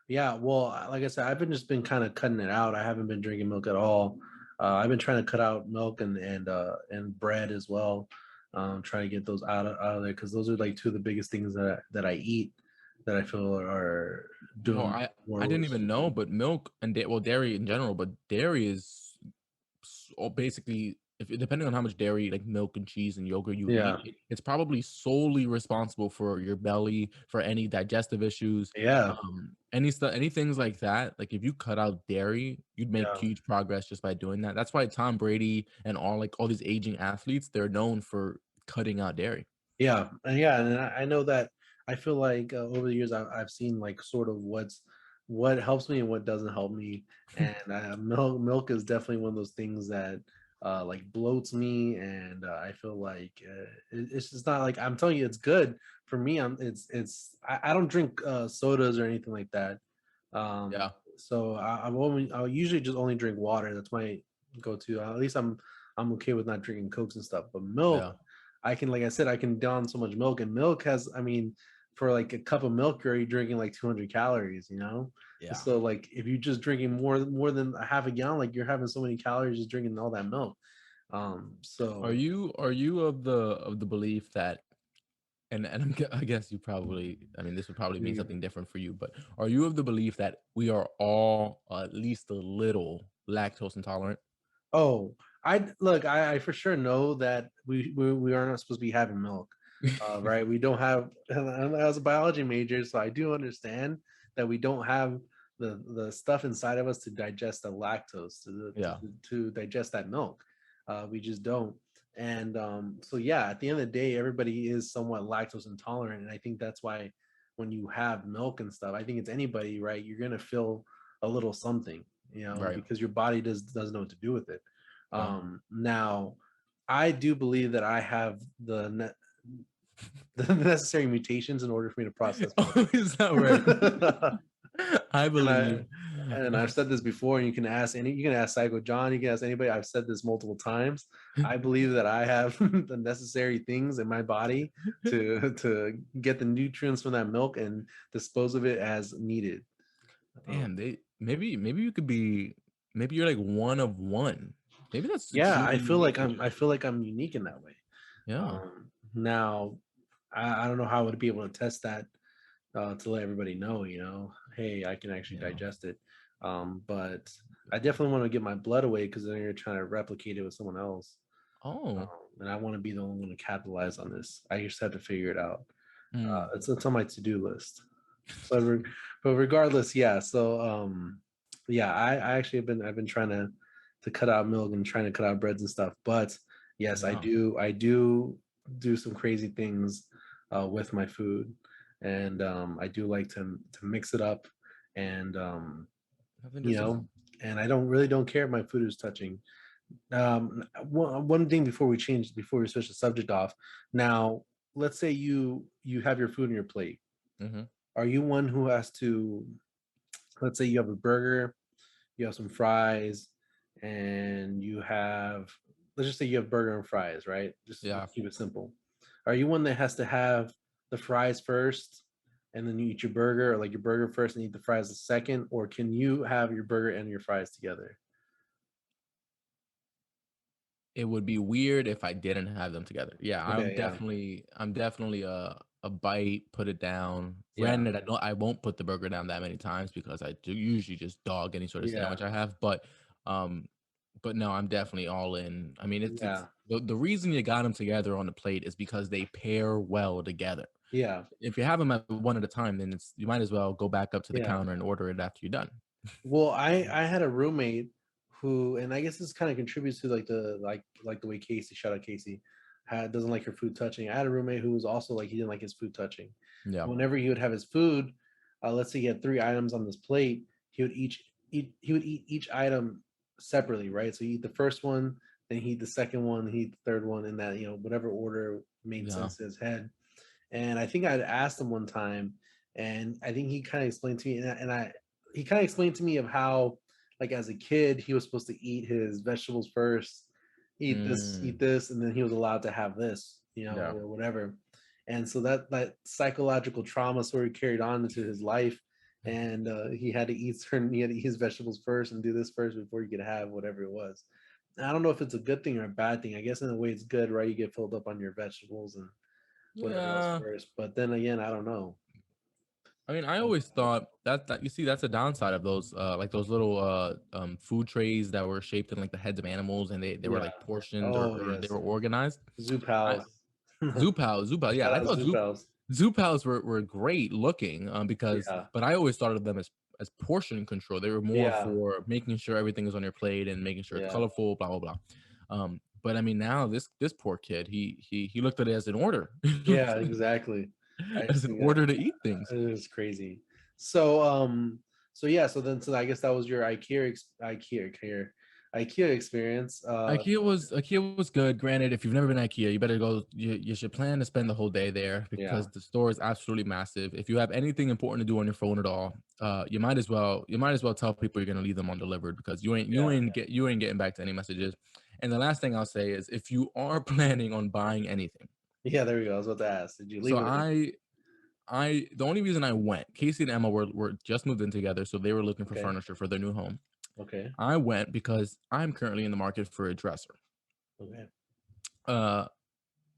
Yeah, well, like I said, I've been kind of cutting it out. I haven't been drinking milk at all. I've been trying to cut out milk and bread as well. Trying to get those out of there because those are like two of the biggest things that I eat that I feel are Well, doing I more. didn't even know, but milk and well, dairy in general, but dairy is basically if depending on how much dairy, like milk and cheese and yogurt you eat, Yeah, it's probably solely responsible for your belly, for any digestive issues, yeah, any stuff, any things like that. Like if you cut out dairy, you'd make yeah, huge progress just by doing that. That's why Tom Brady and all these aging athletes, they're known for cutting out dairy. and I know that I feel like over the years I've seen like sort of what's what helps me and what doesn't help me. And milk is definitely one of those things that like bloats me, and I feel like it's just not like I'm telling you it's good for me. I don't drink sodas or anything like that. Um, Yeah, so I'll usually just only drink water. That's my go-to. At least I'm okay with not drinking cokes and stuff. But milk, yeah, I can, like I said, I can down so much milk, and milk has, I mean, for like a cup of milk, you're already drinking like 200 calories, you know? yeah. So like if you're just drinking more than a half a gallon, like you're having so many calories just drinking all that milk. So Are you of the belief that I guess you probably, I mean, this would probably mean you- something different for you, but are you of the belief that we are all at least a little lactose intolerant? oh, I for sure know that we are not supposed to be having milk. Right? We don't have I was a biology major, so I do understand that we don't have the stuff inside of us to digest the lactose, Yeah, to digest that milk. We just don't. And so yeah, at the end of the day, everybody is somewhat lactose intolerant. And I think that's why when you have milk and stuff, I think it's anybody, right? You're gonna feel a little something, right. because your body doesn't know what to do with it. Yeah. Now, I do believe that I have the necessary mutations in order for me to process milk. Oh, is that right? I and I believe. and I've said this before, and you can ask Psycho John, you can ask anybody. I've said this multiple times. I believe that I have the necessary things in my body to get the nutrients from that milk and dispose of it as needed. Damn, they maybe you could be, maybe you're like one of one. Maybe that's Yeah, extremely unique in I you. feel like I'm unique in that way. Yeah. Now, I don't know how I would be able to test that to let everybody know, hey, I can actually Yeah. digest it. But I definitely want to get my blood away because then you're trying to replicate it with someone else. Oh. And I want to be the only one to capitalize on this. I just have to figure it out. Mm. It's on my to-do list. But but regardless, yeah. So yeah, I actually I've been trying to cut out milk and trying to cut out breads and stuff. But yes, Yeah. I do some crazy things with my food, and I do like to mix it up, and That's you interesting. know, and I don't care if my food is touching. One thing before we switch the subject off. Now, let's say you have your food on your plate. Hmm. Are you one who has to, let's say you have a burger, you have some fries, and let's just say you have burger and fries, right? Just Yeah. let's keep it simple. Are you one that has to have the fries first and then you eat your burger, or like your burger first and eat the fries the second? Or can you have your burger and your fries together? It would be weird if I didn't have them together. Yeah, Okay, yeah. I'm definitely a bite, put it down. Yeah. Granted, I won't put the burger down that many times because I do usually just dog any sort of Yeah. sandwich I have, um but no, I'm definitely all in. I mean, it's Yeah. the reason you got them together on the plate is because they pair well together. Yeah. If you have them at one at a time, then it's, you might as well go back up to the Yeah. counter and order it after you're done. Well, I had a roommate who, and I guess this kind of contributes to like the way Casey, shout out Casey, doesn't like her food touching. I had a roommate who was also like he didn't like his food touching. Yeah. Whenever he would have his food, let's say he had three items on this plate, he would eat each item separately, right? So he eat the first one, then he eat the second one, he eat the third one, in that whatever order made Yeah. sense to his head. And I think I'd asked him one time, and I think he kind of explained to me, and I he kind of explained to me of how, like as a kid, he was supposed to eat his vegetables first, Mm, eat this, and then he was allowed to have this, yeah. or whatever. And so that psychological trauma sort of carried on into his life, and he had to eat his vegetables first and do this first before he could have whatever it was. And I don't know if it's a good thing or a bad thing. I guess in a way it's good, right? You get filled up on your vegetables and whatever else Yeah. first. But then again, I don't know. I mean, I always thought that you see that's a downside of those like those little food trays that were shaped in like the heads of animals, and they were Yeah. like portioned, Oh or they yes. were organized. Zoo I pals. Zoopal, yeah, Shout I out thought Zoo pals. Zoopals were great looking, because, Yeah. but I always thought of them as portion control. They were more Yeah. for making sure everything is on your plate and making sure it's Yeah. colorful, blah blah blah. But I mean, now this poor kid, he looked at it as an order, Yeah, exactly. I as just an think that order to eat things. it is crazy. So So yeah, so I guess that was your IKEA experience. IKEA was good. Granted, if you've never been to IKEA, you better go. You should plan to spend the whole day there Yeah, because the store is absolutely massive. If you have anything important to do on your phone at all, you might as well tell people you're gonna leave them undelivered because yeah, you ain't getting back to any messages. And the last thing I'll say is if you are planning on buying anything, yeah. There we go. I was about to ask. Did you so leave it? I the only reason I went, Casey and Emma were just moved in together, so they were looking for Okay, furniture for their new home. okay, I went because I'm currently in the market for a dresser. okay. Uh,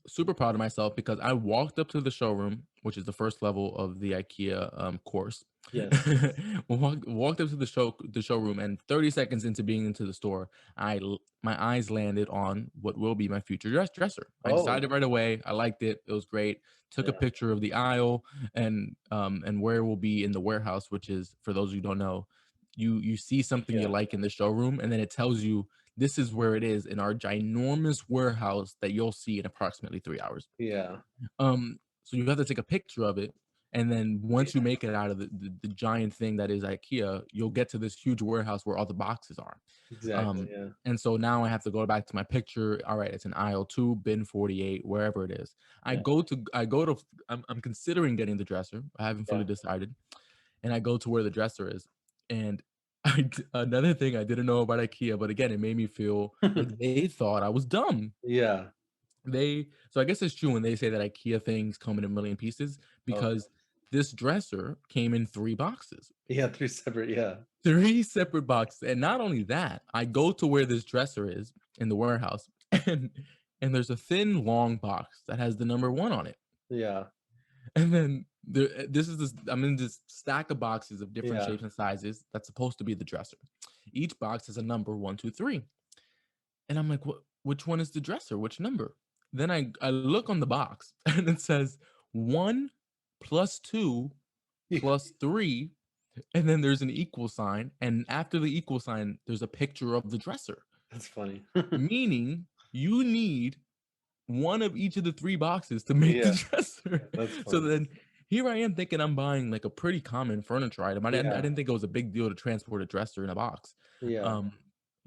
Super proud of myself because I walked up to the showroom, which is the first level of the IKEA course. Yes, yes. Walked up to the showroom, and 30 seconds into being into the store, my eyes landed on what will be my future dresser. I Oh, decided right away. I liked it. It was great. Took a yeah, picture of the aisle and where it will be in the warehouse, which is for those who don't know, you see something you yeah, like in the showroom, and then it tells you this is where it is in our ginormous warehouse that you'll see in approximately 3 hours. yeah, So you have to take a picture of it, and then once you yeah. make it out of the giant thing that is IKEA, you'll get to this huge warehouse where all the boxes are. Exactly. Um, Yeah, and so now I have to go back to my picture. All right, it's an aisle 2, bin 48, wherever it is. yeah, I'm considering getting the dresser. I haven't fully yeah. decided, and I go to where the dresser is, and another thing I didn't know about IKEA, but again, it made me feel like they thought I was dumb. Yeah. So I guess it's true when they say that IKEA things come in a million pieces Okay. because this dresser came in 3 boxes, Yeah. Three separate. Yeah. 3 separate boxes. And not only that, I go to where this dresser is in the warehouse, and and there's a thin, long box that has the number 1 on it. Yeah. And then I'm in this stack of boxes of different Yeah. shapes and sizes that's supposed to be the dresser. Each box has a number 1, 2, 3. And I'm like, what? Which one is the dresser? Which number? Then I look on the box and it says 1 plus 2 plus 3, and then there's an equal sign. And after the equal sign, there's a picture of the dresser, That's funny. meaning you need one of each of the 3 boxes to make the Yeah. dresser. That's So funny. then here I am thinking I'm buying like a pretty common furniture item. I Yeah. didn't think it was a big deal to transport a dresser in a box. Yeah. Um,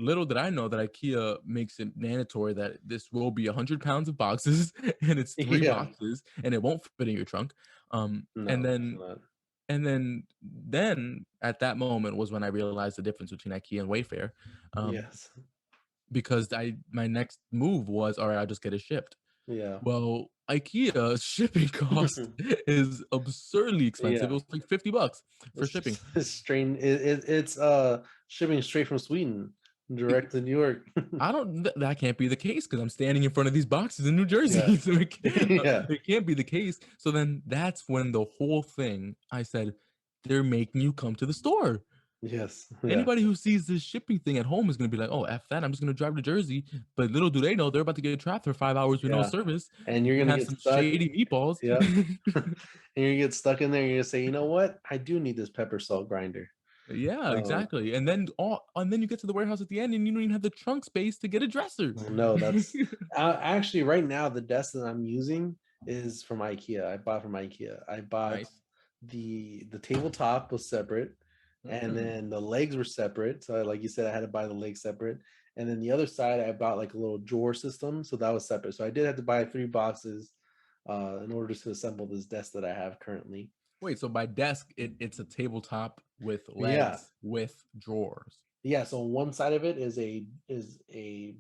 Little did I know that IKEA makes it mandatory that this will be 100 pounds of boxes and it's three Yeah. boxes and it won't fit in your trunk. And No, then definitely not. then at that moment was when I realized the difference between IKEA and Wayfair. Um, Yes. because my next move was all right, I'll just get it shipped. Yeah. Well, IKEA shipping cost is absurdly expensive. It Yeah. was like $50 for It's shipping. just it's strange. It's shipping straight from Sweden It- direct to New York. I don't. That can't be the case because I'm standing in front of these boxes in New Yeah. Jersey, so Yeah. it can't be the case. So then that's when the whole thing. I said, they're making you come to the store. Yes. Yeah. Anybody who sees this shipping thing at home is going to be like, "Oh, f that! I'm just going to drive to Jersey." But little do they know they're about to get trapped for 5 hours with no Yeah. service And you're and gonna have get some stuck. shady meatballs. Yep. And you get stuck in there. And you're gonna say, you know what? I do need this pepper salt grinder. Yeah, Um, exactly. And then you get to the warehouse at the end and you don't even have the trunk space to get a dresser. no, that's actually right now the desk that I'm using is from IKEA. I bought from IKEA. I bought Nice. the tabletop was separate, and Mm. then the legs were separate. So like you said, I had to buy the legs separate, and then the other side I bought like a little drawer system, so that was separate. So I did have to buy 3 boxes in order to assemble this desk that I have currently. Wait, so by desk, it's a tabletop with Yeah, legs with drawers. yeah. So one side of it is a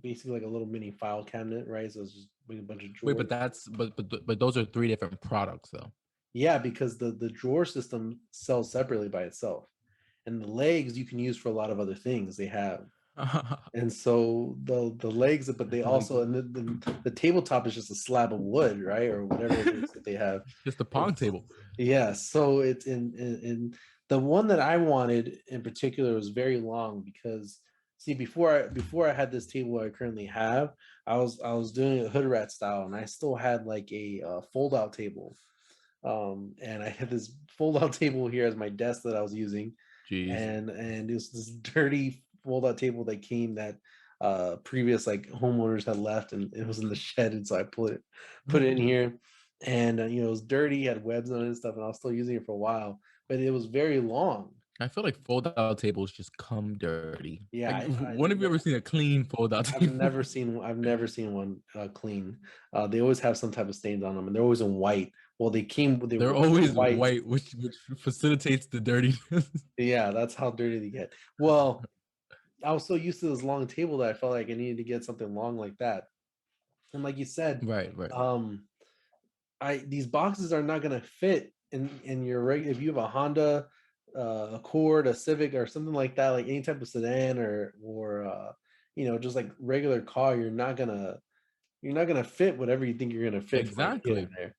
basically like a little mini file cabinet, right? So it's just a bunch of Wait, but drawers. that's but those are 3 different products though. Yeah, because the drawer system sells separately by itself, and the legs you can use for a lot of other things they have. And so the legs, but they Like also, and the tabletop is just a slab of wood, right, or whatever it is that they have. just a pong It's table. yeah, so it's in the one that I wanted in particular was very long because see before I had this table I currently have, I was doing a hood rat style, and I still had like a fold out table, and I had this fold out table here as my desk that I was using, Jeez. and it was this dirty fold out table that came that previous like homeowners had left, and it was in the shed, and so I put it in here, and it was dirty, had webs on it and stuff, and I was still using it for a while, but it was very long, I feel like fold-out tables just come dirty. Yeah, Like, when have you ever seen a clean fold-out table? I've never seen one clean. They always have some type of stains on them, and they're always in white. Well, they They're were always white. white, which facilitates the dirtiness. Yeah, that's how dirty they get. Well, I was so used to this long table that I felt like I needed to get something long like that. And like you said, Right, right. um, I these boxes are not gonna fit in your if you have a Honda, Accord, a Civic, or something like that, like any type of sedan or just like regular car, you're not gonna fit whatever you think you're gonna fit from IKEA in Exactly. there.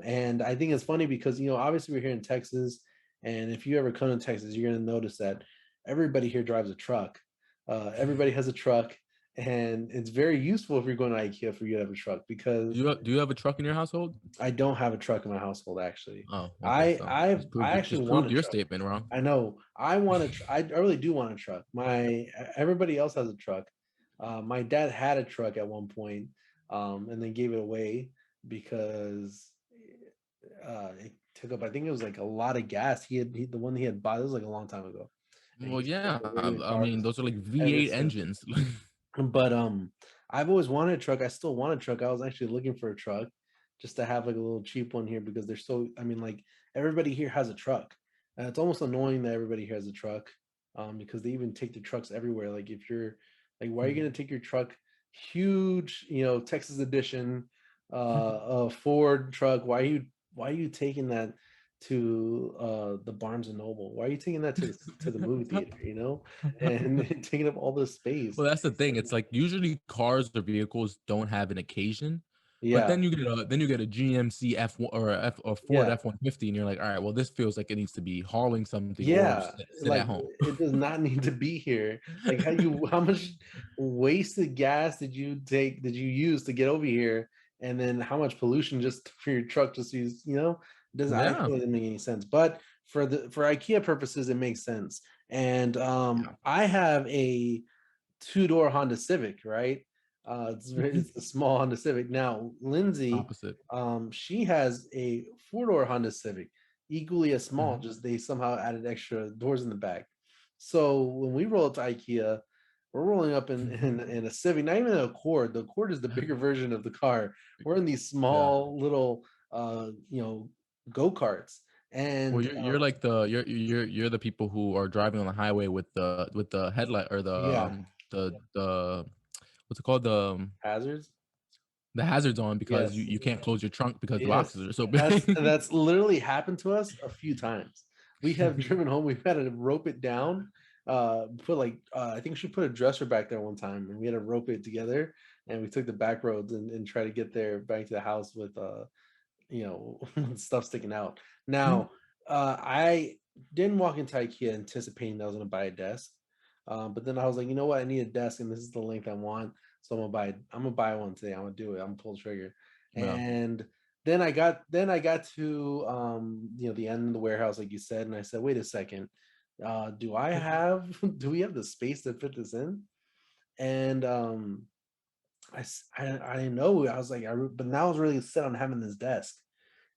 And I think it's funny because obviously we're here in Texas, and if you ever come to Texas, you're gonna notice that everybody here drives a truck. Everybody has a truck, and it's very useful if you're going to IKEA for you to have a truck because Do you have a truck in your household? I don't have a truck in my household actually. Oh, okay. I So I I actually just want proved a your truck. statement wrong. I know. I really do want a truck. Everybody else has a truck. My dad had a truck at one point, and then gave it away because it took up. I think it was like a lot of gas. The one he had bought. This was like a long time ago, and Well, he's been yeah. avoiding I mean, cars those are like ever V8 since. engines. But I've always wanted a truck. I still want a truck. I was actually looking for a truck just to have like a little cheap one here because they're so I mean, like everybody here has a truck. And it's almost annoying that everybody here has a truck. Because they even take the trucks everywhere. Like if you're like, why are you gonna take your truck huge, Texas edition, a Ford truck? Why are you taking that to the Barnes and Noble? Why are you taking that to the movie theater, and taking up all this space? Well, that's the thing. It's like usually cars or vehicles don't have an occasion, but Yeah, then you get a GMC F1 or or Ford yeah, F-150, and you're like, all right, well, this feels like it needs to be hauling something or yeah. sit at Like home. it does not need to be here. Like how much wasted gas did you use to get over here? And then how much pollution just for your truck just use, does I Yeah, feel like it doesn't make any sense. But for IKEA purposes, it makes sense. And yeah. I have a two-door Honda Civic, right? It's a small Honda Civic. Now, Lindsay, Opposite. she has a four-door Honda Civic, equally as small, Mhm. just they somehow added extra doors in the back. So when we roll up to IKEA, we're rolling up in a Civic, not even an Accord. The Accord is the bigger version of the car. We're in these Yeah. small little go-karts. Well, And you're like you're the people who are driving on the highway with the headlight or yeah, the what's it called, hazards. the hazards on because you Yes. you can't close your trunk because the Yes, boxes are so that's big. that's literally happened to us a few times. We have driven home. We've had to rope it down. Put like I think she put a dresser back there one time, and we had to rope it together. And we took the back roads and try to get there back to the house with stuff sticking out. Now, I didn't walk into IKEA anticipating that I was going to buy a desk, but then I was like, you know what, I need a desk, and this is the length I want, so I'm gonna buy one today. I'm gonna do it. I'm gonna pull the trigger, Yeah. and then I got to the end of the warehouse, like you said, and I said, wait a second, do we have the space to fit this in? And I didn't know. I was like, but now I was really set on having this desk.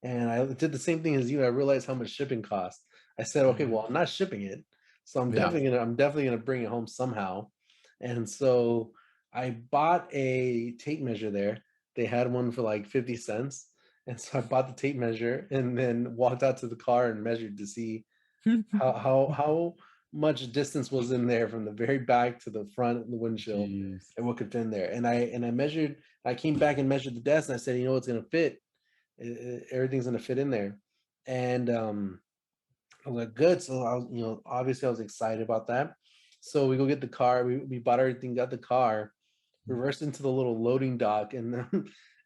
And I did the same thing as you. I realized how much shipping costs. I said, okay, Mhm. well, I'm not shipping it, so I'm Yeah. definitely gonna bring it home somehow. And so I bought a tape measure there. They had one for like 50 cents. And so I bought the tape measure and then walked out to the car and measured to see how much distance was in there from the very back to the front of the windshield Jeez. and what could fit in there. And I measured. I came back and measured the desk, and I said, it's gonna fit. Everything's gonna fit in there. And I was like, good. So I was, obviously I was excited about that. So we go get the car. We bought everything, got the car, reversed into the little loading dock, and then,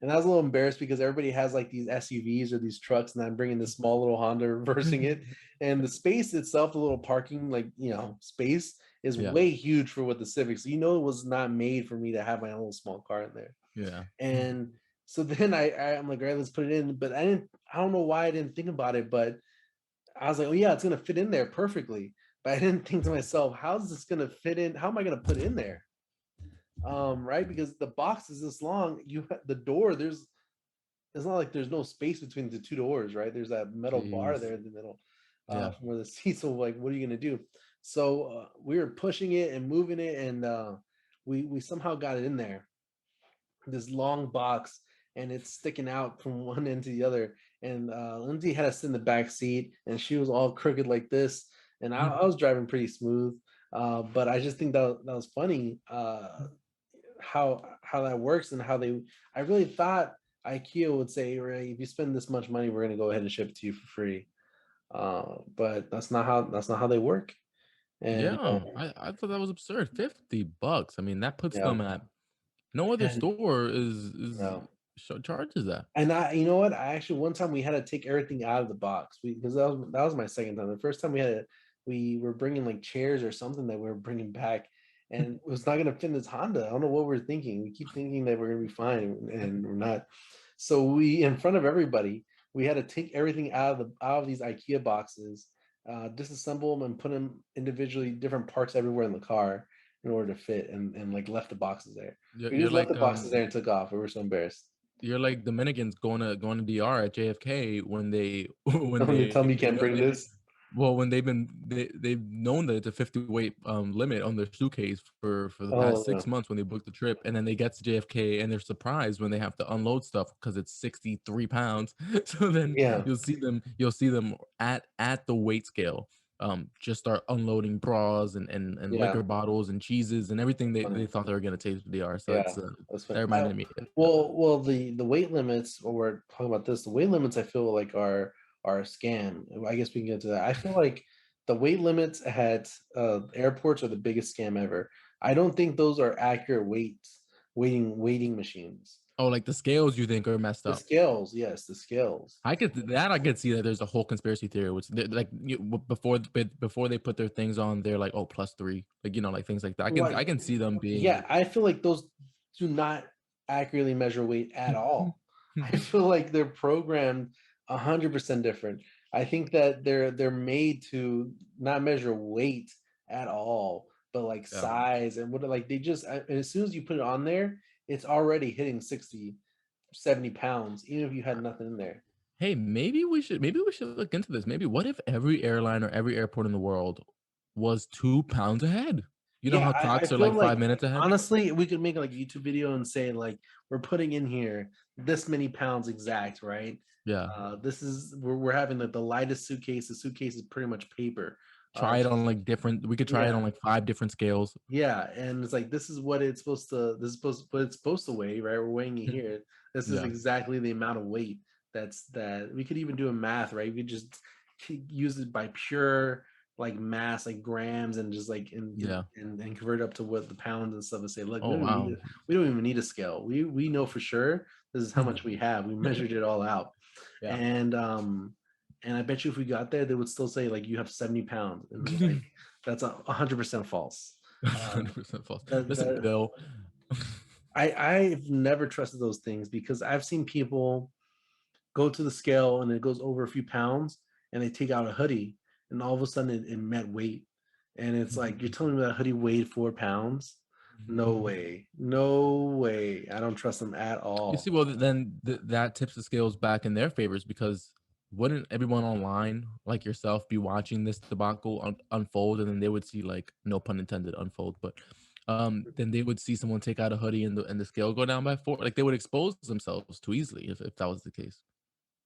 and I was a little embarrassed because everybody has like these SUVs or these trucks, and I'm bringing this small little Honda reversing it, and the space itself, the little parking space is Yeah. way huge for what the Civic. So it was not made for me to have my own little small car in there. Yeah. And so then I'm like, all right, let's put it in. But I don't know why I didn't think about it, but I was like, oh yeah, it's gonna fit in there perfectly. But I didn't think to myself, how's this gonna fit in? How am I gonna put it in there? Right? Because the box is this long. The door, it's not like there's no space between the two doors, right? There's that metal bar Jeez. there in the middle. Yeah. from where the seats. So like, what are you gonna do? So we were pushing it and moving it, and we somehow got it in there, this long box, and it's sticking out from one end to the other. And Lindsay had us in the back seat, and she was all crooked like this, and I was driving pretty smooth. But I just think that was funny, how that works and how they. I really thought IKEA would say, right, if you spend this much money, we're gonna go ahead and ship it to you for free. But that's not how they work. And Yeah, I thought that was absurd. $50. I mean, that puts yeah, them at no other and store is no. charges that. And you know what? I actually one time we had to take everything out of the box because that was my second time. The first time we were bringing like chairs or something that we were bringing back, and it was not going to fit in this Honda. I don't know what we're thinking. We keep thinking that we're going to be fine, and we're not. So we, in front of everybody, we had to take everything out of these IKEA boxes, disassemble them, and put them individually, different parts everywhere in the car in order to fit, and like left the boxes there. You're, We you're just left the like boxes there and took off. We were so embarrassed. you're like Dominicans going to DR at JFK when they when When they tell me you they can't know bring this. well when they've known that it's a 50 weight limit on their suitcase for the past Oh six no. months when they booked the trip, and then they get to JFK and they're surprised when they have to unload stuff because it's 63 pounds. So then Yeah. you'll see them at the weight scale, just start unloading bras and Yeah. liquor bottles and cheeses and everything they Funny. thought they were gonna taste with DR. So Yeah. it's That's that funny. reminded me of that. Well, the weight limits. When we're talking about this, the weight limits, I feel like are a scam. I guess we can get to that. I feel like the weight limits at airports are the biggest scam ever. I don't think those are accurate weighting machines. Oh, like the scales you think are messed The up. scales, yes, the scales. I could see that there's a whole conspiracy theory, which like before they put their things on, they're like, oh, +3, like like things like that. I Like, can see them being. yeah, I feel like those do not accurately measure weight at all. I feel like they're programmed 100% different. I think that they're made to not measure weight at all, but like Yeah. size and what, like they just, and as soon as you put it on there, it's already hitting 60, 70 pounds, even if you had nothing in there. Hey, maybe we should look into this. Maybe what if every airline or every airport in the world was 2 pounds ahead? You know Yeah, how I clocks are feel like like 5 minutes ahead? honestly, we could make like a YouTube video and say like we're putting in here this many pounds exact, right? Yeah. This is we're having the lightest suitcase. The suitcase is pretty much paper. Try it on like different. We could try it Yeah, on like 5 different scales. yeah, and it's like this is what it's supposed to. This is supposed what it's supposed to weigh, right? We're weighing it here. This is Yeah. exactly the amount of weight that we could even do a math, right? We could just use it by pure like mass, like grams, and just like Yeah. and convert it up to what the pounds and stuff, and say, look, Oh wow. we don't even need a scale. We know for sure this is how much we have. We measured it all out, Yeah. and I bet you if we got there, they would still say like you have 70 pounds, and like that's 100% false. Um, 100% false. that, Listen, that Bill. I've never trusted those things because I've seen people go to the scale and it goes over a few pounds and they take out a hoodie and all of a sudden it met weight. And it's like, you're telling me that hoodie weighed 4 pounds? No way. No way. I don't trust them at You all. see, well, then that tips the scales back in their favors because wouldn't everyone online like yourself be watching this debacle unfold, and then they would see, like, no pun intended, unfold, but then they would see someone take out a hoodie and the scale go down by 4. Like they would expose themselves too easily if that was the case.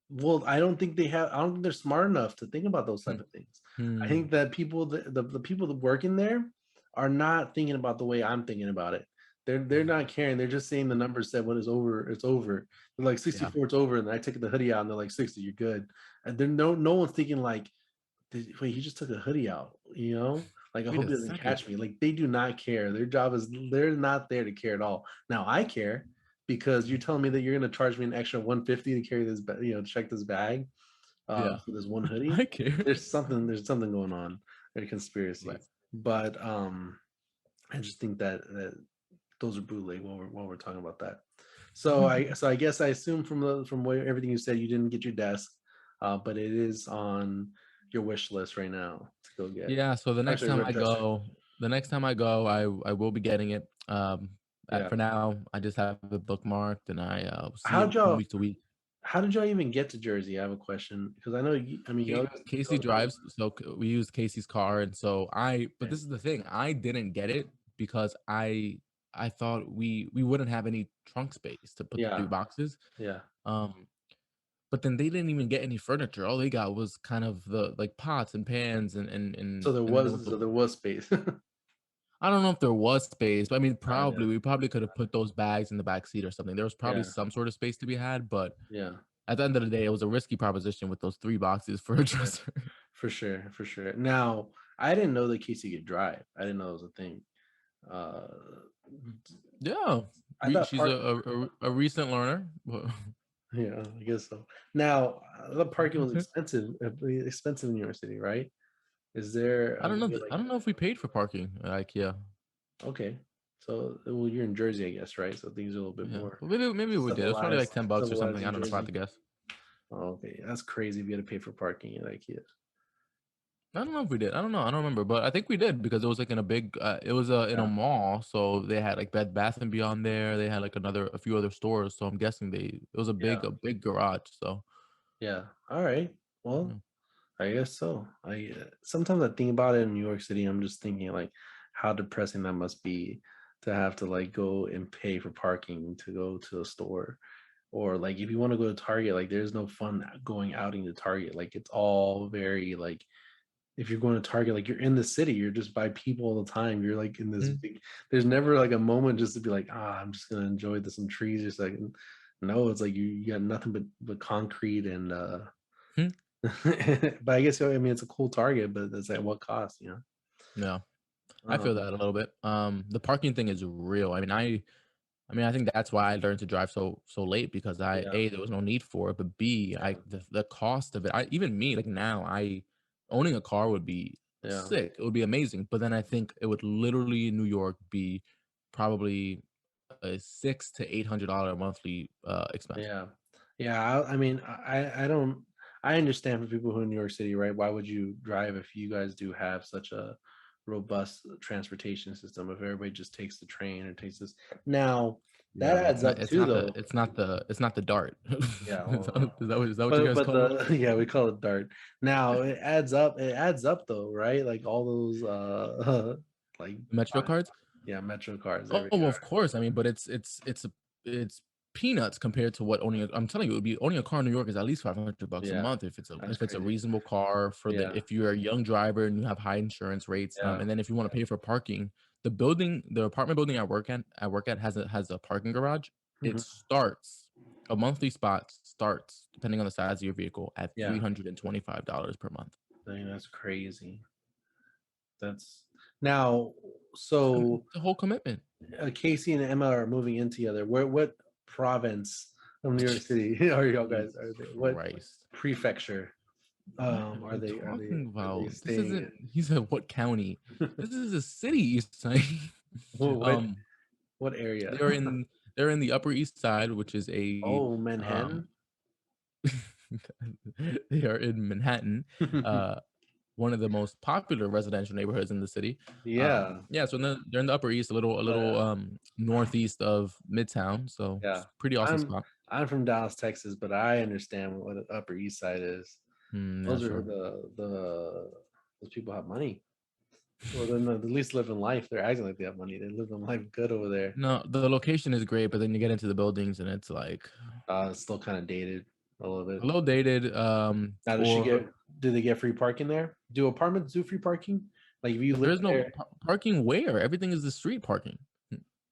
Well, I don't think they're smart enough to think about those type Hmm. of things. I Hmm. think that the people that work in there are not thinking about the way I'm thinking about it. They're not caring. They're just saying the numbers said when it's over, it's over. They're like Yeah. 64, it's over, and I take the hoodie out and they're like 60, you're good. And then no one's thinking like, wait, he just took a hoodie out, you know? Like I Wait hope a he doesn't second. catch me. Like they do not care. Their job is they're not there to care at all. Now I care because you're telling me that you're gonna charge me an extra 150 to carry this, check this bag Yeah. for this one hoodie. I care. There's something going on. There's a Right. conspiracy. But I just think that those are bootleg while we're talking about that. So I guess I assume from everything you said, you didn't get your desk, but it is on your wish list right now to go get. Yeah, so Actually, rim tester. the next time I go, I will be getting it. Yeah. For now, I just have it bookmarked, and I see it How'd from y'all week to week. how did y'all even get to Jersey? I have a question because I know I mean, y'all guys go Casey to Jersey. drives, so we used Casey's car, and so but Okay. this is the thing, I didn't get it because I thought we wouldn't have any trunk space to put the 3 Yeah, boxes. yeah. Um, but then they didn't even get any furniture. All they got was kind of the like pots and pans and then there was So the there was space. I don't know if there was space, but I mean, Yeah, probably we probably could have put those bags in the back seat or something. There was probably yeah, some sort of space to be had, but yeah. at the end of the day, it was a risky proposition with those 3 boxes for For a sure, dresser. for sure, for sure. Now, I didn't know that Keisy could drive. I didn't know it was a thing. Uh, Yeah, I thought she's park. a recent learner. Yeah, I guess so. Now, the parking was expensive, expensive in New York City, right? Is there I a don't know. way like I don't know if we paid for parking at IKEA. okay? So, well, you're in Jersey, I guess, right? So things are a little bit Yeah, more but maybe we did. It was probably like $10 or civilized something. I in don't know if I had Jersey. to guess. Oh, okay, that's crazy if you had to pay for parking at IKEA. I don't know if we did. I don't know. I don't remember, but I think we did because it was like in a big. It was in a Yeah, mall, so they had like Bed Bath and Beyond there. They had like a few other stores. So I'm guessing it was yeah, a big garage. So yeah. All right. yeah. Well, I guess so. I sometimes I think about it in New York City. I'm just thinking like how depressing that must be to have to like go and pay for parking to go to a store, or like if you want to go to Target, like there's no fun going outing to Target. Like it's all very like if you're going to Target, like you're in the city, you're just by people all the time. You're like in this Mm, big. There's never like a moment just to be like, I'm just gonna enjoy this some trees or something. No, it's like you got nothing but concrete and hmm. but I guess I mean it's a cool target, but it's at what cost, you know? Yeah, I feel Um, that a little bit. The parking thing is real. I mean, I think that's why I learned to drive so late because yeah, there was no need for it, but B, yeah, the cost of it. Even me, like now, I owning a car would be yeah, sick. It would be amazing, but then I think it would literally in New York be probably a $600 to $800 monthly expense. yeah, yeah. I mean, I don't. I understand for people who are in New York City, right? Why would you drive if you guys do have such a robust transportation system? If everybody just takes the train or takes this, now that Yeah, adds up too, though. it's not the Dart. Yeah, Is that what you guys but call it? the yeah we call it Dart. Now it adds up. It adds up though, right? Like all those like Metro cards? yeah Metro cards, Oh, everything. well, of course. I mean, but it's peanuts compared to what owning I'm telling you, it would be owning a car in New York is at least $500 a Yeah, month that's if it's a crazy. reasonable car for the Yeah, if you're a young driver and you have high insurance rates. yeah. And then if you want to pay for parking, the apartment building I work at has a parking garage. It Mhm. starts a monthly spot starts depending on the size of your vehicle at Yeah, $325 per month. I think that's crazy. That's now. It's So a whole commitment. Casey and Emma are moving in together. What province of New York City are y'all guys? Jesus Are they what Christ. prefecture? What are Are you they talking are they about? This staying isn't he said what county? This is a city, he's saying. what um what area? they're in they're in the Upper East Side, which is a Oh, um Manhattan. they are in Manhattan, uh one of the most popular residential neighborhoods in the city. Yeah, Yeah, so they're in the Upper East, a little uh, northeast of Midtown, so yeah. it's a pretty awesome I'm spot. I'm from Dallas, Texas, but I understand what the Upper East Side is. Yeah, Those are sure. those people have money. Well, then at least living life. They're acting like they have money. They're living life good over there. No, the location is great, but then you get into the buildings and it's like It's still kind of dated a little a bit. little dated. Now, does she For get? Do they get free parking there? Do apartments do free parking? Like if you live There is no there, parking where everything is the street parking.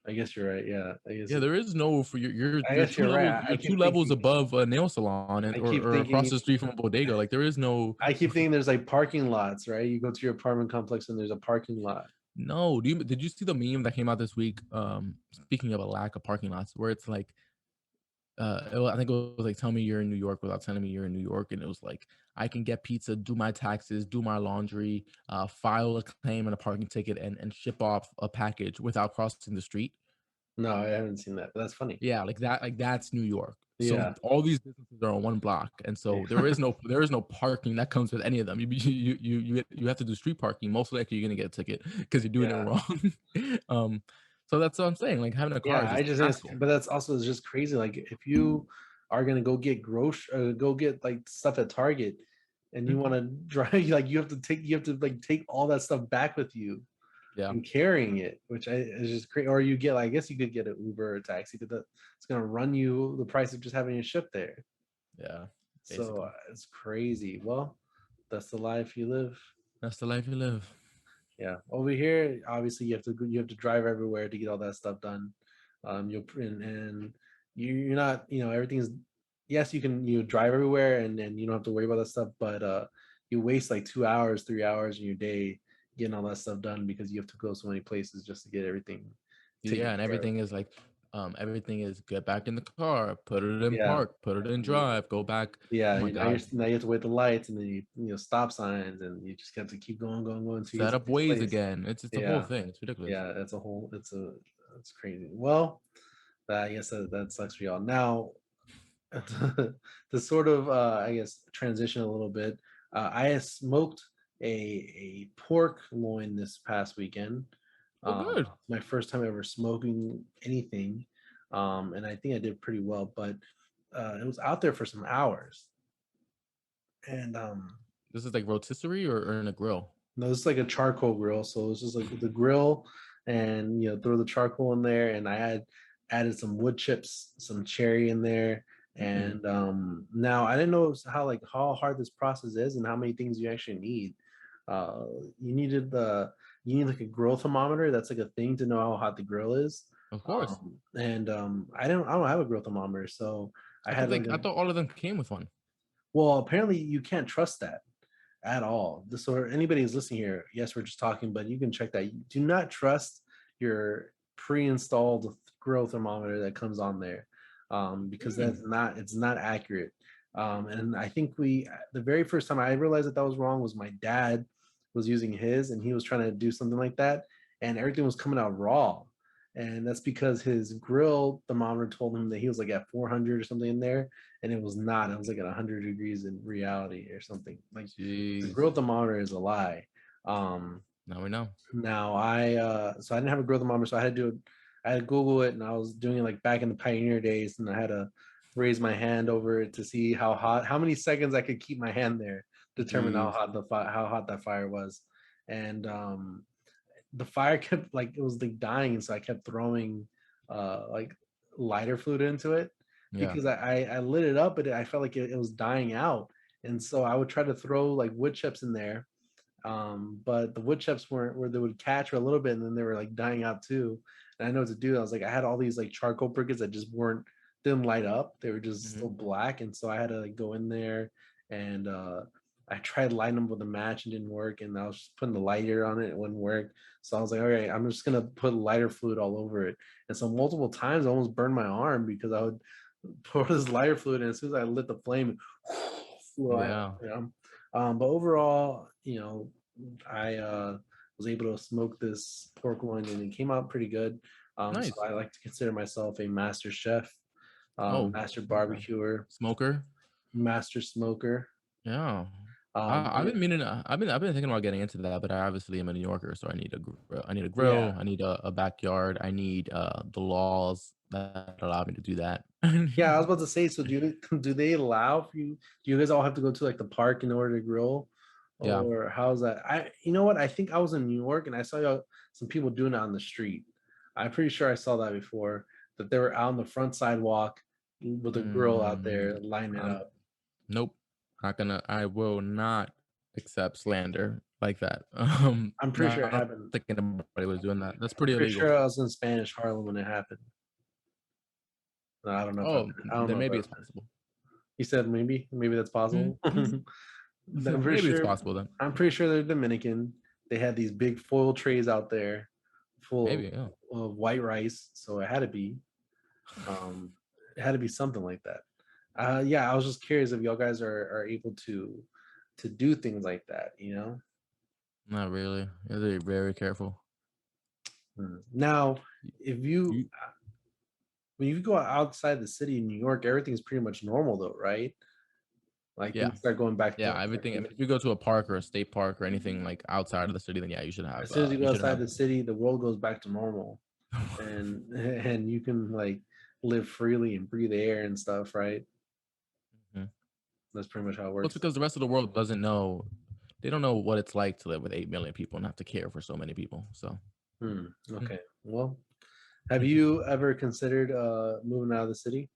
I guess you're right. Yeah, I guess. Yeah, there is no for I guess you're right. you're 2 levels above a nail salon I keep or across thinking. the street from a bodega. Like there is no I keep thinking there's like parking lots, right? You go to your apartment complex and there's a parking lot. no. Did you see the meme that came out this week? Speaking of a lack of parking lots, where it's like I think it was like tell me you're in New York without telling me you're in New York, and it was like I can get pizza, do my taxes, do my laundry, file a claim and a parking ticket, and ship off a package without crossing the street. No, I haven't seen that. But that's funny. Yeah, like that's New York. So Yeah. all these businesses are on one block, and so there is no parking that comes with any of them. You have to do street parking. Most likely, you're gonna get a ticket because you're doing it Yeah. wrong. So that's what I'm saying. Like having a car Yeah. is I just just a think hassle. but that's also just crazy. Like if you are gonna go get like stuff at Target, and you Mhm. want to drive like you have to like take all that stuff back with you Yeah, and carrying it, which is just crazy. Or you get like, I guess you could get an Uber or a taxi, but it's gonna run you the price of just having it shipped there. yeah, So basically. it's crazy. Well, that's the life you live. That's the life you live. Yeah, over here, obviously you have to drive everywhere to get all that stuff done. And you're not, everything's, yes, you drive everywhere and you don't have to worry about that stuff, but you waste like 2 hours, 3 hours in your day getting all that stuff done because you have to go so many places just to get everything taken Yeah, and care of. everything is like, everything is get back in the car, put it in Yeah, park, put it in drive, go back. Oh yeah. my Now God. you have to wait the lights and then stop signs and you just have to keep going, going, going until you get Set to up the next ways place. again. It's a whole Yeah, thing. It's ridiculous. yeah. It's crazy. Well, I guess that sucks for y'all. Now, to sort of, I guess, transition a little bit, I had smoked a pork loin this past weekend. Oh, good. My first time ever smoking anything, and I think I did pretty well. But it was out there for some hours, and This is like rotisserie or in a grill. no, it's like a charcoal grill. So it's just like the grill, and throw the charcoal in there, and I had added some wood chips, some cherry in there, Mm. and now I didn't know how hard this process is and how many things you actually need. Uh, you needed the you need like a grill thermometer. That's like a thing to know how hot the grill is. Of course. And I don't have a grill thermometer, so I had like I a thought all of them came with one. well, apparently you can't trust that at all. So anybody who's listening here, yes, we're just talking, but you can check that. You do not trust your pre-installed grill thermometer that comes on there, because Mm. it's not accurate. And I think the very first time I realized that was wrong was my dad was using his, and he was trying to do something like that, and everything was coming out raw. And that's because his grill thermometer told him that he was like at 400 or something in there, and it was not. It was like at 100 degrees in reality or something. Like the Jeez. grill thermometer is a lie. Um, Now we know. Now so I didn't have a growth thermometer, so I had to do it. I had to Google it, and I was doing it like back in the pioneer days, and I had to raise my hand over it to see how many seconds I could keep my hand there, determine Jeez. how hot that fire was, and the fire kept like it was like dying, so I kept throwing like lighter fluid into it Yeah. because I lit it up, but I felt like it was dying out, and so I would try to throw like wood chips in there, but the wood chips weren't where they would catch for a little bit and then they were like dying out too. And I know what to do. I was like, I had all these like charcoal briquettes that just didn't light up. They were just Hmm. still black. And so I had to like go in there and I tried lighting them with a match and didn't work. And I was just putting the lighter on it, it wouldn't work. So I was like, all right, I'm just gonna put lighter fluid all over it. And so multiple times I almost burned my arm because I would pour this lighter fluid and as soon as I lit the flame, it flew out, Yeah. but overall, I was able to smoke this pork loin and it came out pretty good. So Nice. I like to consider myself a master chef, Oh, master okay. barbecuer, Smoker. master smoker. Yeah. I've Yeah, been meaning. I've been thinking about getting into that, but I obviously am a New Yorker, so I need a I need a yeah, grill. I need a backyard. I need the laws that allow me to do that. yeah. I was about to say. So do they allow for you? Do you guys all have to go to like the park in order to grill, Yeah. or how's that? You know what? I think I was in New York and I saw some people doing it on the street. I'm pretty sure I saw that before. That they were out on the front sidewalk with a grill out Mm, there lining it I'm up. nope. Not gonna. I will not accept slander like that. I'm pretty sure it Not happened. thinking anybody was doing that. That's I'm pretty pretty illegal. sure I was in Spanish Harlem when it happened. No, I don't know if Oh, I don't then know if maybe I've it's possible. You said maybe that's possible. Mhm. I'm pretty Maybe it's sure possible then. they're Dominican. They had these big foil trays out there full Maybe, yeah. of white rice, so um it had to be something like that. Yeah, I was just curious if y'all guys are able to do things like that. Not really. You have to be very careful. Now, if You when you go outside the city in New York, everything's pretty much normal though, right? Like yeah. things start going back Yeah, to everything. I mean, if you go to a park or a state park or anything like outside of the city, then yeah, as soon as you you go should outside have the city, the world goes back to normal, and and you can like live freely and breathe air and stuff, right? That's pretty much how it Well, it's works. because the rest of the world doesn't know. They don't know what it's like to live with 8 million people and have to care for so many people. So, Okay. Well, have you ever considered moving out of the city,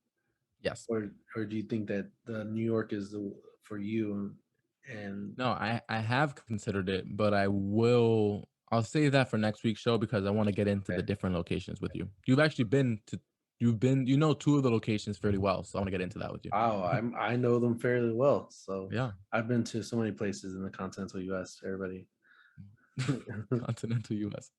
yes. or do you think that New York is for you? And No, I have considered it, but I'll save that for next week's show because I want to get into okay. the different locations with you. You know two of the locations fairly well, so I want to get into that with you. Wow, I know them fairly well. So Yeah. I've been to so many places in the continental U.S. Everybody. Continental US.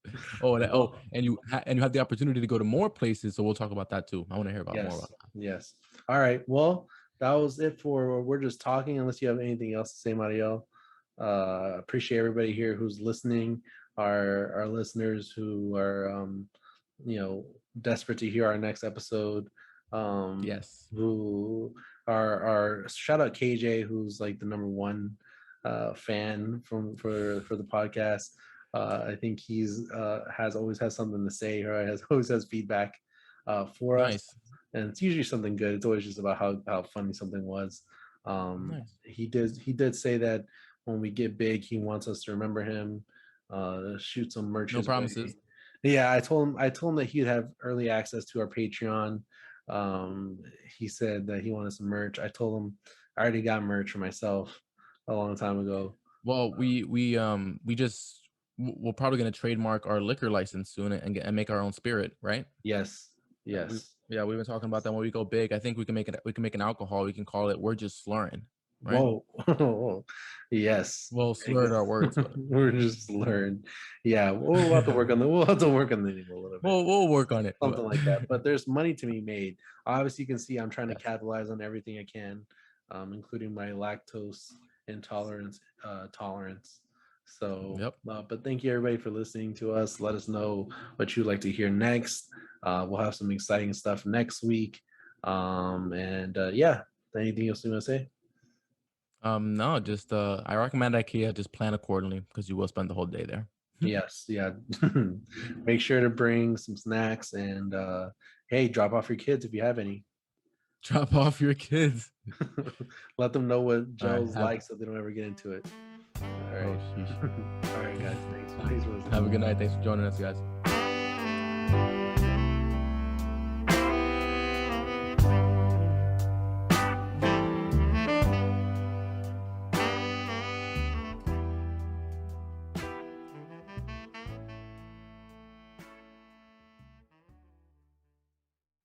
Oh, Well, and you have the opportunity to go to more places, so we'll talk about that too. I want to hear about more yes, about that. yes. All right. Well, that was it for We're Just Talking. Unless you have anything else to say, Mario. Appreciate everybody here who's listening. Our listeners who are desperate to hear our next episode. Yes. Who are shout out KJ, who's like the number one fan for the podcast. I think he's has always has something to say, or always has feedback for us, Nice. and it's usually something good. It's always just about how funny something was. Nice. He did say that when we get big, he wants us to remember him, shoot some merch No his promises. way. Yeah, I told him that he'd have early access to our Patreon. Um, he said that he wanted some merch. I told him I already got merch for myself a long time ago. Well, we're probably gonna trademark our liquor license soon and make our own spirit, right? Yes, yes. We've been talking about that when we go big. I think we can make an alcohol. We can call it We're Just Slurring, right? Whoa. Yes. We'll slur our words, but We're just learn. Yeah, we'll have to work on the name a little bit. we'll work on it. Something like that. But there's money to be made. Obviously, you can see I'm trying to Yes. capitalize on everything I can, including my lactose intolerance tolerance. So, Yep. but thank you everybody for listening to us. Let us know what you'd like to hear next. We'll have some exciting stuff next week. And yeah, anything else you want to say? No, just I recommend IKEA. Just plan accordingly because you will spend the whole day there. Yes, yeah. Make sure to bring some snacks and hey, drop off your kids if you have any. Drop off your kids. Let them know what All right. Joe's like so they don't ever get into it. All Oh, right. sheesh. All right, guys. Thanks for listening. Have a good night. Thanks for joining us, guys.